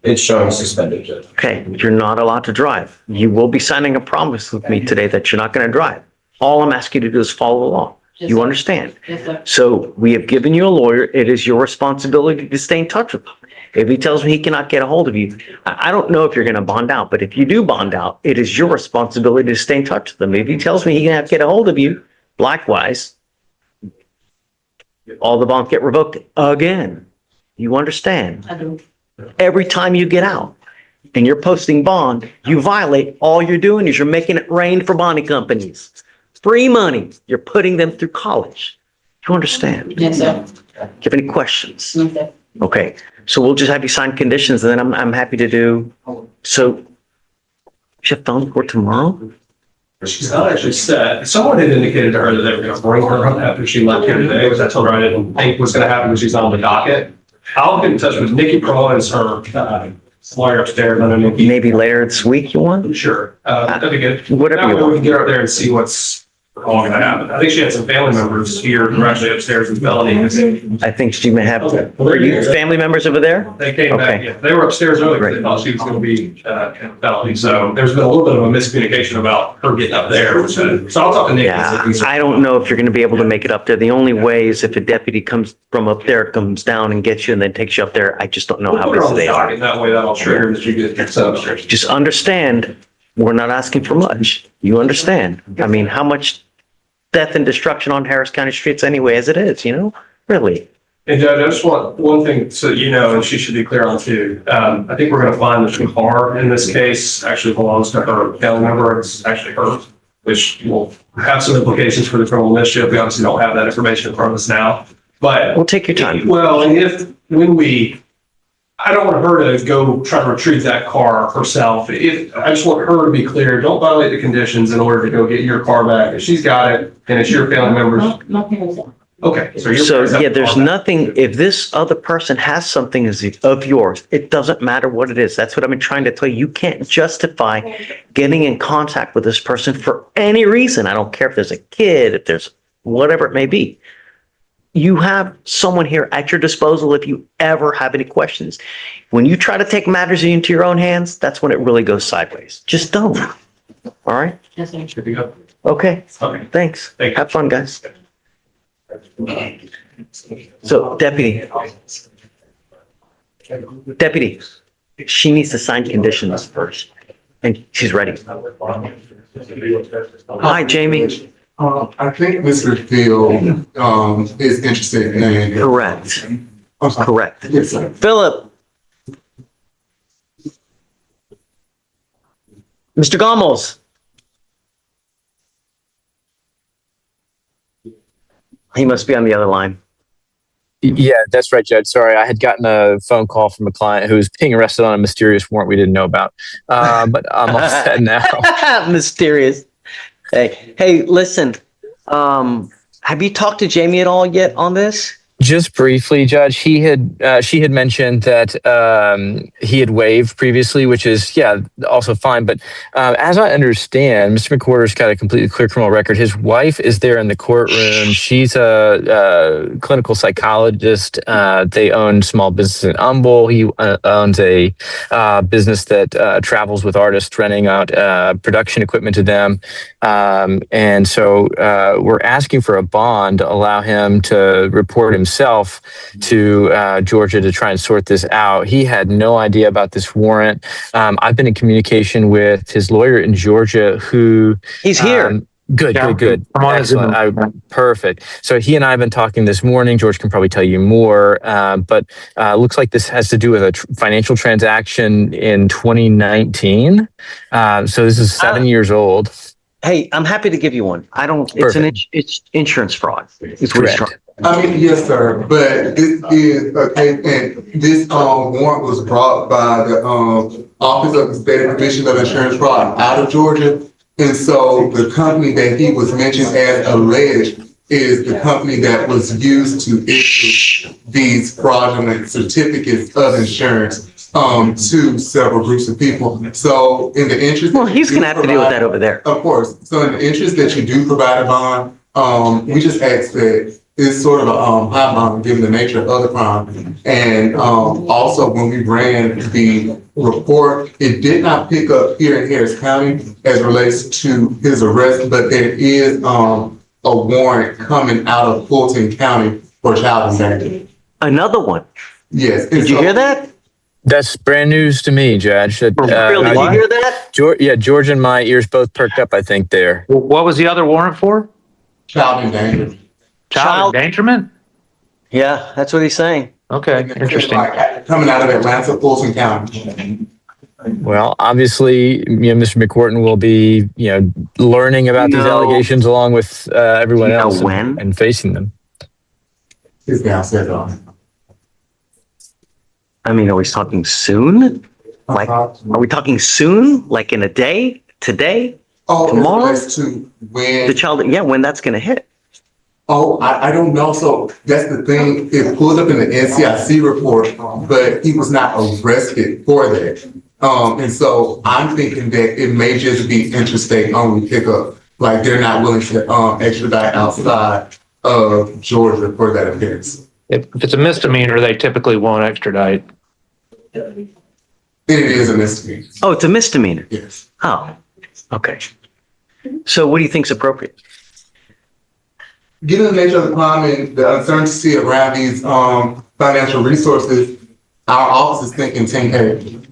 It's showing suspended, Judge. Okay, you're not allowed to drive. You will be signing a promise with me today that you're not going to drive. All I'm asking you to do is follow the law. You understand? Yes, sir. So we have given you a lawyer. It is your responsibility to stay in touch with him. If he tells me he cannot get a hold of you, I don't know if you're going to bond out, but if you do bond out, it is your responsibility to stay in touch with him. If he tells me he cannot get a hold of you, likewise, all the bonds get revoked again. You understand? I do. Every time you get out and you're posting bond, you violate. All you're doing is you're making it rain for bonding companies. Free money. You're putting them through college. You understand? Yes, sir. Do you have any questions? No, sir. Okay, so we'll just have you sign conditions and then I'm happy to do. So, you have phone court tomorrow? She's not actually set. Someone had indicated to her that they were gonna bring her up after she left here today, which I told her I didn't think was gonna happen because she's on the docket. I'll get in touch with Nikki Pro as her lawyer upstairs. I don't know. Maybe later this week you want? Sure, that'd be good. Whatever That you way we want. can get up there and see what's all gonna happen. I think she had some family members here who are actually upstairs in Bellany. I think she may have, are you family members over there? They came back, Okay. yeah, they were upstairs earlier because they thought she was gonna be in Bellany. So there's been a little bit of a miscommunication about her getting up there, which, so I'll talk to Nikki. Yeah, I don't know if you're gonna be able to make it up there. The only way is if a deputy comes from up there, comes down and gets you and then takes you up there. I just don't know We'll how put her on busy the they are. docket. That way that'll trigger that you get set upstairs. Just understand, we're not asking for much. You understand? I mean, how much death and destruction on Harris County streets anyway as it is, really? And Judge, I just want one thing so you know, and she should be clear on too. I think we're gonna find that the car in this case actually belongs to her family member. It's actually hers, which will have some implications for the criminal mischief. We obviously don't have that information in front of us now, but. We'll take your time. Well, and I don't want her to go try to retrieve that car herself. I just want her to be clear, don't violate the conditions in order to go get your car back. If she's got it and it's your family members. My parents are. Okay, so your So, parents have yeah, the there's car back. nothing, if this other person has something of yours, it doesn't matter what it is. That's what I've been trying to tell you. You can't justify getting in contact with this person for any reason. I don't care if there's a kid, if there's whatever it may be. You have someone here at your disposal if you ever have any questions. When you try to take matters into your own hands, that's when it really goes sideways. Just don't. All right? Yes, sir. Good to go. Okay. Okay. Thanks. Thank you. Have fun, guys. So, deputy, she needs to sign conditions first, and she's ready. Hi, Jamie. I think Mr. Field, is interested in. Correct. Correct. Yes, sir. Philip. Mr. Gomez. He must be on the other line. Yeah, that's right, Judge. Sorry, I had gotten a phone call from a client who was being arrested on a mysterious warrant we didn't know about. But I'm all set now. Mysterious. Hey, listen. Have you talked to Jamie at all yet on this? Just briefly, Judge, she had mentioned that he had waived previously, which is, also fine. But as I understand, Mr. McWhorter's got a completely clear criminal record. His wife is there in the courtroom. She's a clinical psychologist. They own small business in Humble. He owns a business that travels with artists, renting out production equipment to them. And so we're asking for a bond to allow him to report himself to Georgia to try and sort this out. He had no idea about this warrant. I've been in communication with his lawyer in Georgia who... He's here. Good. Excellent. Perfect. So he and I have been talking this morning. George can probably tell you more, but looks like this has to do with a financial transaction in 2019. So this is 7 years old. Hey, I'm happy to give you one. It's insurance fraud. It's what it's trying. Yes, sir, but this is a case, and this warrant was brought by the Office of the State Commission of Insurance Fraud out of Georgia. And so the company that he was mentioned as alleged is the company that was used to issue these fraudulent certificates of insurance to several groups of people. So in the interest... Well, he's going to have to deal with that over there. Of course. So in the interest that you do provide a bond, we just ask that is sort of a high bond given the nature of the crime. And also when we ran the report, it did not pick up here in Harris County as it relates to his arrest, but there is a warrant coming out of Fulton County for child endangerment. Another one? Yes. Did you hear that? That's brand news to me, Judge. Really? Did you hear that? Yeah, George and my ears both perked up, I think, there. What was the other warrant for? Child endangerment. Child endangerment? Yeah, that's what he's saying. Okay, interesting. Coming out of Atlanta, Fulton County. Well, obviously, Mr. McCourton will be, learning about these allegations along with everyone else and facing them. He's downstairs on. I mean, are we talking soon? Like, are we talking soon? Like in a day? Today? Tomorrow? To when the child? Yeah, when that's going to hit? Oh, I don't know. So that's the thing. It pulled up in the NCIC report, but he was not arrested for that. And so I'm thinking that it may just be interstate only pickup. Like they're not willing to extradite outside of Georgia for that offense. If it's a misdemeanor, they typically won't extradite. It is a misdemeanor. Oh, it's a misdemeanor? Yes. Oh, okay. So what do you think is appropriate? Given the nature of the crime and the uncertainty around these financial resources, our office is thinking 10K.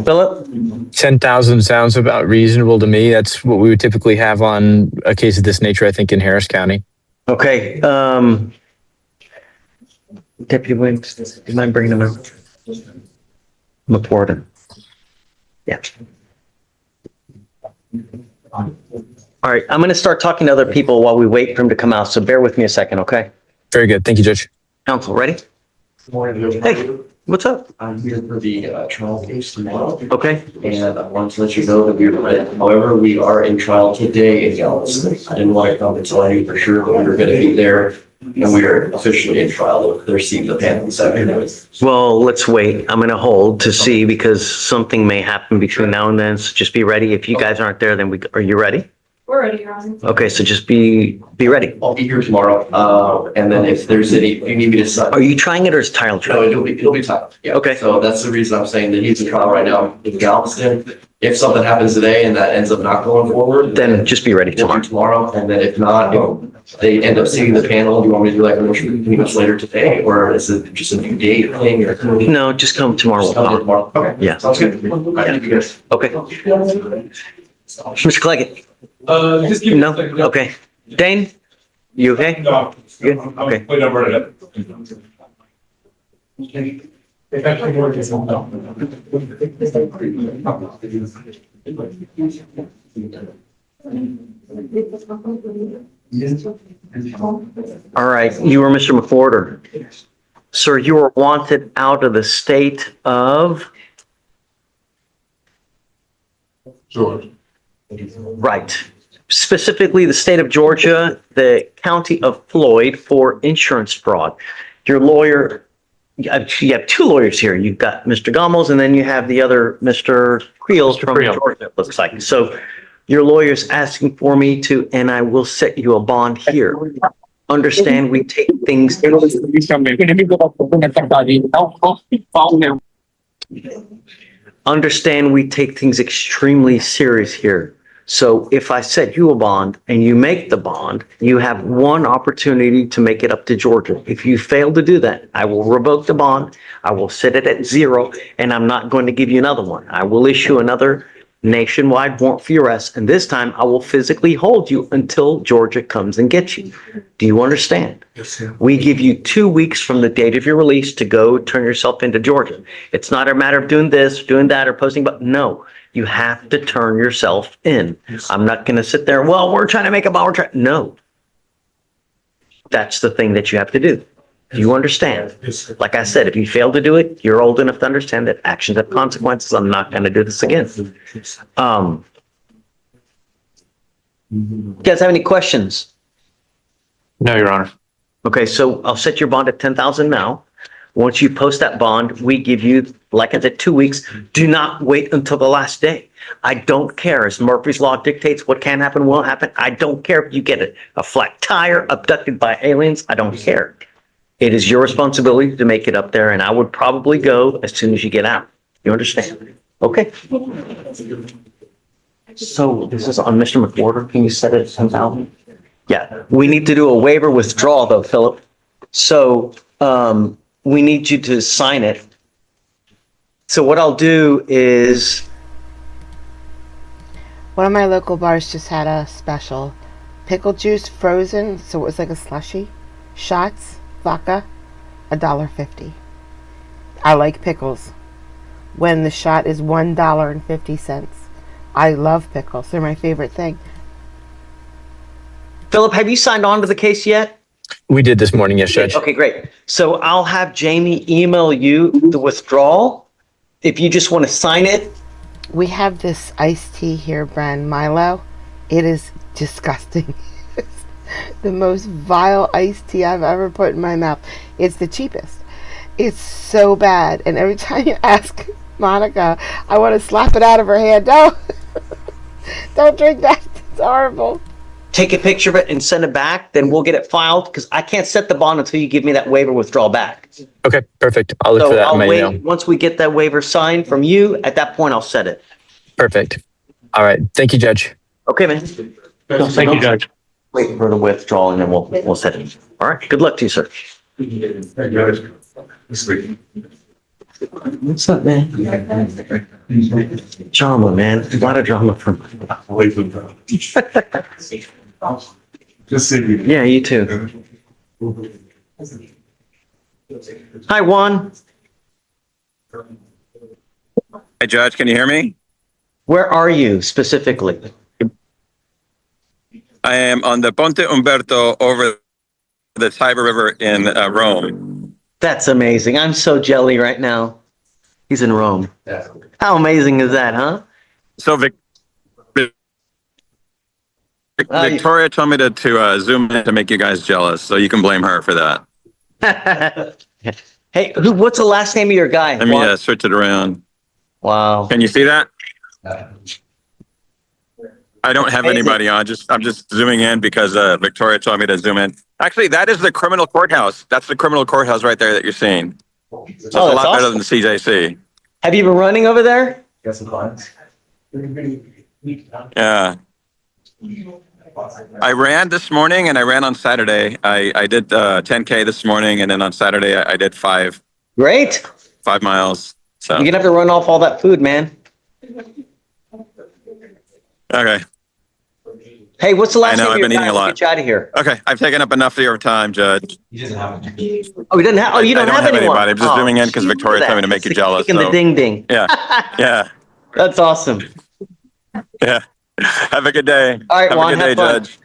Philip? 10,000 sounds about reasonable to me. That's what we would typically have on a case of this nature, I think, in Harris County. Okay. Deputy Williams, do you mind bringing him over? McWarden. Yeah. All right, I'm going to start talking to other people while we wait for him to come out. So bear with me a second, okay? Very good. Thank you, Judge. Counsel, ready? Good morning. Hey, what's up? I'm here for the trial case tomorrow. Okay. And I wanted to let you know that we were ready. However, we are in trial today in Galveston. I didn't want to come until I knew for sure that we were going to be there. And we are officially in trial. They're receiving the panel this afternoon. Well, let's wait. I'm going to hold to see because something may happen between now and then. So just be ready. If you guys aren't there, then are you ready? We're ready, Your Honor. Okay, so just be ready. I'll be here tomorrow. And then if there's if you need me to sign. Are you trying it or is Tile No, trying? it'll be timed. Yeah. Okay. So that's the reason I'm saying that he's in trial right now in Galveston. If something happens today and that ends up not going forward, then just be ready we'll do tomorrow. And then if not, if they end up seeing the panel, do you want me to do like a motion pretty much later today, or is it just a new date thing? Or No, just come tomorrow. Just come tomorrow. Okay. Yeah. Sounds good. All right, thank you guys. Okay. Mr. Cleggett? Just give me No? Okay. Dane? You okay? No. Good? Okay. Wait, I'm ready. All right, you were Mr. McWhorter. Sir, you were wanted out of the state of? Georgia. Right. Specifically, the state of Georgia, the county of Floyd for insurance fraud. Your lawyer, you have two lawyers here. You've got Mr. Gomels and then you have the other Mr. Creels from Georgia, it looks like. So your lawyer's asking for me to, and I will set you a bond here. Understand we take things. Understand we take things extremely serious here. So if I set you a bond and you make the bond, you have one opportunity to make it up to Georgia. If you fail to do that, I will revoke the bond. I will set it at 0 and I'm not going to give you another one. I will issue another nationwide warrant for your arrest. And this time I will physically hold you until Georgia comes and gets you. Do you understand? Yes, sir. We give you 2 weeks from the date of your release to go turn yourself into Georgia. It's not a matter of doing this, doing that, or posting, but no, you have to turn yourself in. I'm not going to sit there, well, we're trying to make a bond. No. That's the thing that you have to do. Do you understand? Like I said, if you fail to do it, you're old enough to understand that actions have consequences. I'm not going to do this again. You guys have any questions? No, Your Honor. Okay, so I'll set your bond at 10,000 now. Once you post that bond, we give you, like I said, 2 weeks. Do not wait until the last day. I don't care. As Murphy's Law dictates, what can happen will happen. I don't care if you get a flat tire, abducted by aliens. I don't care. It is your responsibility to make it up there, and I would probably go as soon as you get out. You understand? Okay. So this is on Mr. McWhorter. Can you set it at 10,000? Yeah, we need to do a waiver withdrawal though, Philip. So we need you to sign it. So what I'll do is, one of my local bars just had a special. Pickle juice frozen, so it was like a slushy. Shots, vodka, $1.50. I like pickles. When the shot is $1.50. I love pickles. They're my favorite thing. Philip, have you signed on to the case yet? We did this morning, yes, Judge. Okay, great. So I'll have Jamie email you the withdrawal. If you just want to sign it. We have this iced tea here, brand Milo. It is disgusting. It's the most vile iced tea I've ever put in my mouth. It's the cheapest. It's so bad. And every time you ask Monica, I want to slap it out of her hand. No, don't drink that. It's horrible. Take a picture of it and send it back, then we'll get it filed, because I can't set the bond until you give me that waiver withdrawal back. Okay, perfect. I'll look for that in my email. Once we get that waiver signed from you, at that point, I'll set it. Perfect. All right. Thank you, Judge. Okay, man. Thank you, Judge. Wait for the withdrawal and then we'll set it. All right. Good luck to you, sir. What's up, man? Drama, man. A lot of drama from. Yeah, you too. Hi, Juan. Hey, Judge, can you hear me? Where are you specifically? I am on the Ponte Umberto over the Tiber River in Rome. That's amazing. I'm so jelly right now. He's in Rome. How amazing is that, huh? So Victoria told me to zoom in to make you guys jealous, so you can blame her for that. Hey, what's the last name of your guy? Let me switch it around. Wow. Can you see that? I don't have anybody on. I'm just zooming in because Victoria told me to zoom in. Actually, that is the criminal courthouse. That's the criminal courthouse right there that you're seeing. So it's a lot better than the CJC. Have you been running over there? Got some clients? Yeah. I ran this morning and I ran on Saturday. I did 10K this morning, and then on Saturday I did 5 miles. So You're gonna have to run off all that food, man. okay. Hey, what's the last I know, name I've of your been eating guy? a lot. Get you out of here. Okay, I've taken up enough of your time, Judge. Oh, you didn't have. Oh, you don't, I don't have anyone. anybody. I'm just zooming in because Victoria told me to make you jealous. Kicking the ding ding. Yeah, yeah. That's awesome. Yeah. Have a good day. All right, have Juan, a good day, have fun. Judge.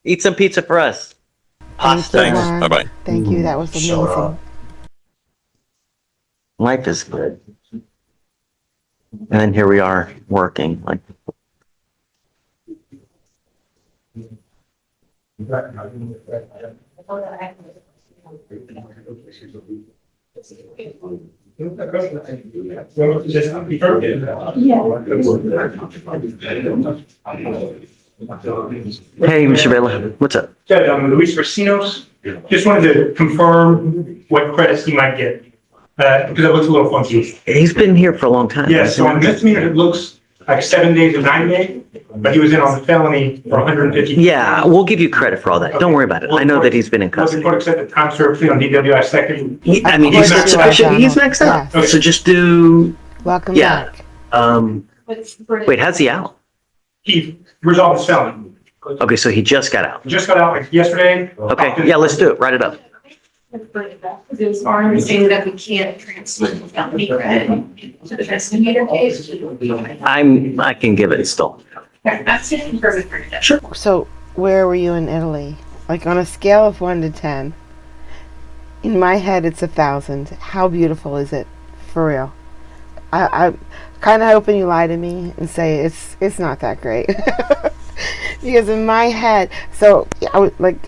Eat some pizza for us. Pasta. Thanks. Bye bye. Thank you. That was amazing. Life is good. And then here we are working. Like. Hey, Mr. Bailey, what's up? Judge, I'm Luis Recinos. Just wanted to confirm what credits he might get, because it looks a little funky. He's been here for a long time. Yes, so on the misdemeanor, it looks like 7 days or 9 days, but he was in on the felony for 150. Yeah, we'll give you credit for all that. Don't worry about it. I know that he's been in custody. Was the court accepted time served plea on DWI second? I mean, he's got sufficient, he's maxed out. Okay. So just do, Welcome yeah. back. Wait, how's he out? He resolved his felony. Okay, so he just got out. Just got out like yesterday. Okay, yeah, let's do it. Write it up. It's our understanding that we can't transfer the felony credit to the misdemeanor case. I can give it still. That's it. Perfect. Sure. So, where were you in Italy? Like on a scale of 1 to 10. In my head, it's 1,000. How beautiful is it? For real. I'm kind of hoping you lie to me and say it's not that great. Because in my head, so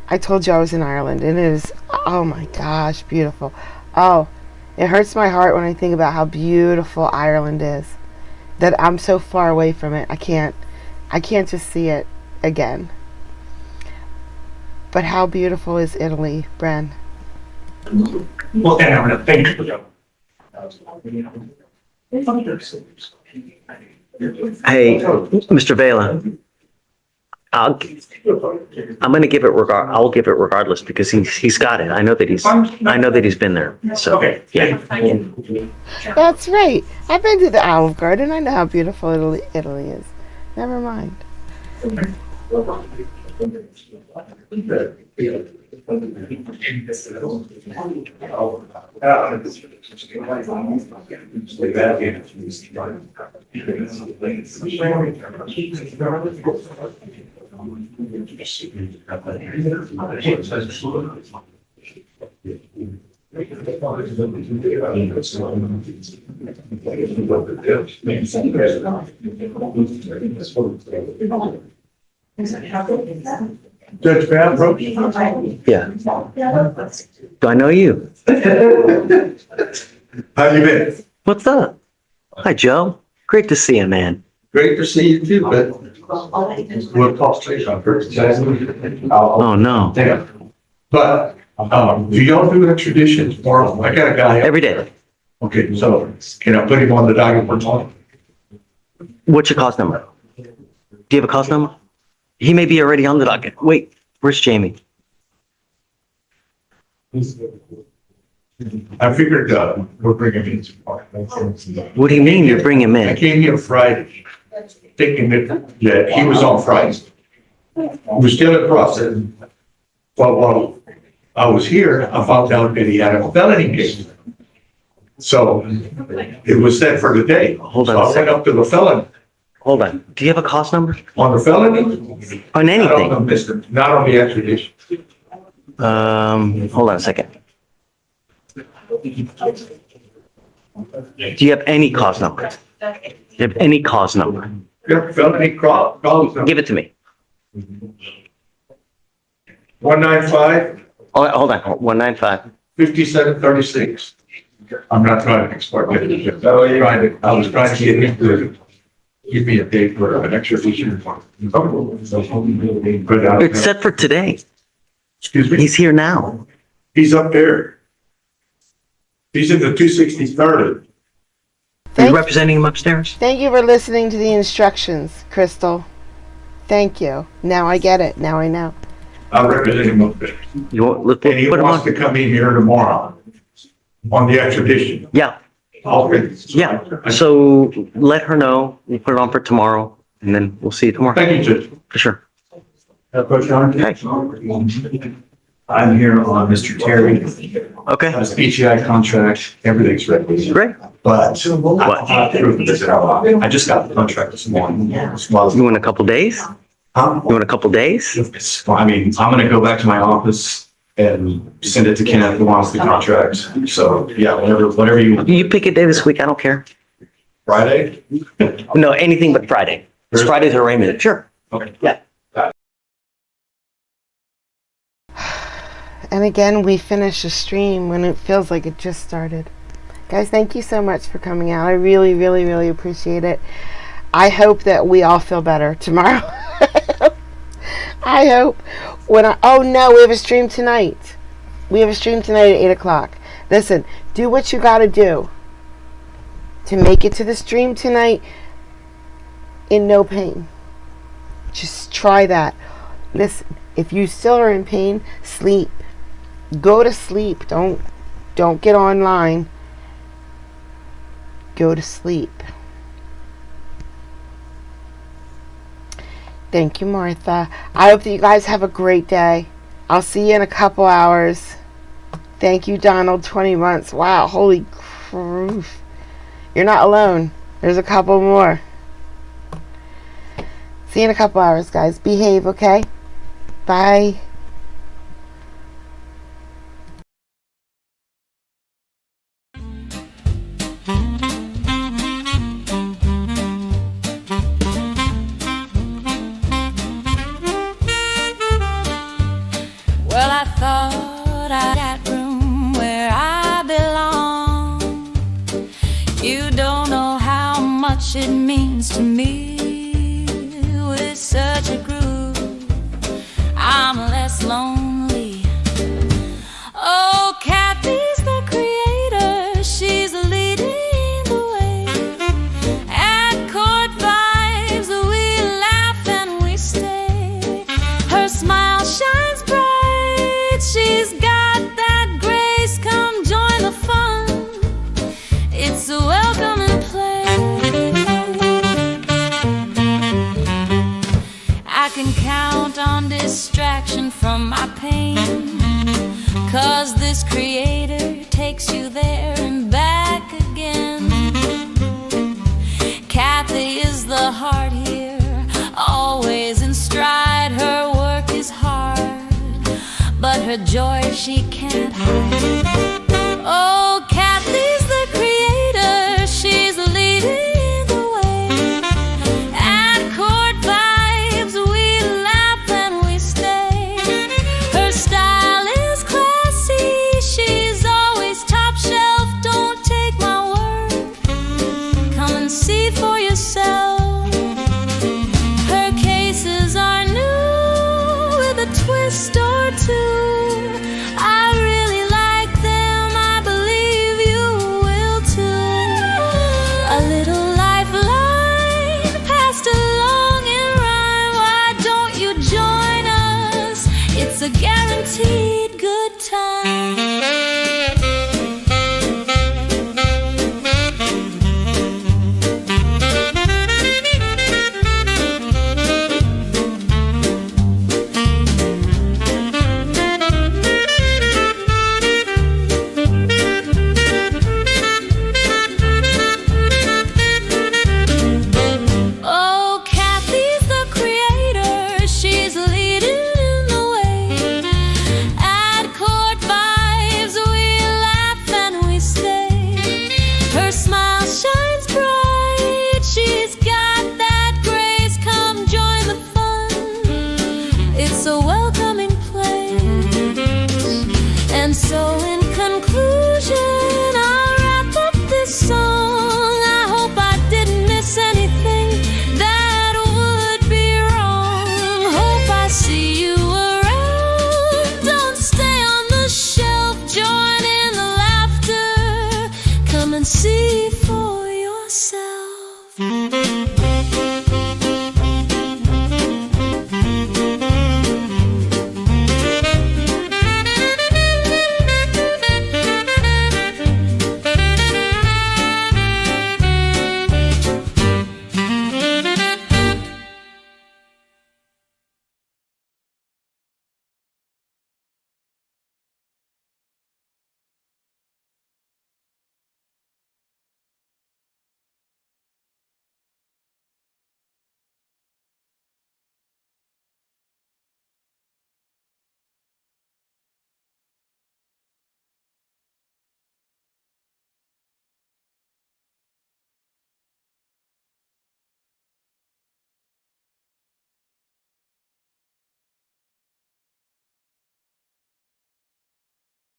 I told you I was in Ireland, and it is, oh my gosh, beautiful. Oh, it hurts my heart when I think about how beautiful Ireland is. That I'm so far away from it. I can't just see it again. But how beautiful is Italy, Bren? Well, and I'm gonna thank you. Hey, Mr. Vela, I'm gonna give it I'll give it regardless because he's got it. I know that he's been there. So, yeah. That's right. I've been to the Olive Garden. I know how beautiful Italy is. Never mind. Judge Bathrobe? Yeah. Do I know you? How you been? What's up? Hi, Joe. Great to see you, man. Great to see you too, but we'll talk to you on first. Oh, no. Yeah. But, do y'all do a tradition tomorrow? I got a guy. Every day. Okay, so can I put him on the docket for tomorrow? What's your cost number? Do you have a cost number? He may be already on the docket. Wait, where's Jamie? I figured, we'll bring him in tomorrow. What do you mean you bring him I in? came here Friday, thinking that he was on Friday. He was still in process. But while I was here, I found out that he had a felony case. So it was set for today. Hold on So a I went second. up to the felon Hold on. Do you have a cost number? on the felony. On Not on anything? the misdemeanor, not on the extradition. Hold on a second. Do you have any cost number? Do you have any cost number? Yeah, felony cause Give it to me. 195, Oh, hold on. 195. 5736. I'm not trying to export it. I was trying to get him to give me a date for an extradition. But, It's set for today. excuse me, He's here now. he's up there. He's in the 263rd. Are you representing him upstairs? Thank you for listening to the instructions, Crystal. Thank you. Now I get it. Now I know. I represent him up there. You want, look, And he put him wants on. to come in here tomorrow on the extradition. Yeah, Okay. yeah. So let her know. We'll put it on for tomorrow and then we'll see you tomorrow. Thank you, Judge. For sure. Coach John? Hey. I'm here on Mr. Terry. Okay. Has PGI contract, everything's ready. Great. But I don't have proof of this at all. I just got the contract this morning. You want a couple days? Huh? You want a couple days? I mean, I'm gonna go back to my office and send it to Kenneth who wants the contract. So, yeah, whatever you. You pick a day this week. I don't care. Friday? No, anything but Friday. It's Friday's arraignment. Sure. Okay. Yeah. And again, we finish a stream when it feels like it just started. Guys, thank you so much for coming out. I really, really, really appreciate it. I hope that we all feel better tomorrow. I hope oh no, we have a stream tonight. We have a stream tonight at 8 o'clock. Listen, do what you gotta do to make it to the stream tonight in no pain. Just try that. Listen, if you still are in pain, sleep. Go to sleep. Don't get online. Go to sleep. Thank you, Martha. I hope that you guys have a great day. I'll see you in a couple hours. Thank you, Donald. 20 months. Wow, holy crap. You're not alone. There's a couple more. See you in a couple hours, guys. Behave, okay? Bye. Well, I thought that room where I belong You don't know how much it means to me. With such a groove, I'm less lonely. Oh, Kathy's the creator, she's leading the way. At Court Vibes, we laugh and we stay. Her smile shines bright, she's got that grace. Come join the fun, it's a welcome and play. I can count on distraction from my pain, 'cause this creator takes you there and back again. Kathy is the heart here, always in stride. Her work is hard, but her joy she can't hide. Oh, Kathy's the creator, she's leading the way. At Court Vibes, we laugh and we stay. Her style is classy, she's always top shelf. Don't take my word, come and see for yourself. Her cases are new with a twist or two. I really like them, I believe you will too. A little lifeline passed along in rhyme. Why don't you join us? It's a guaranteed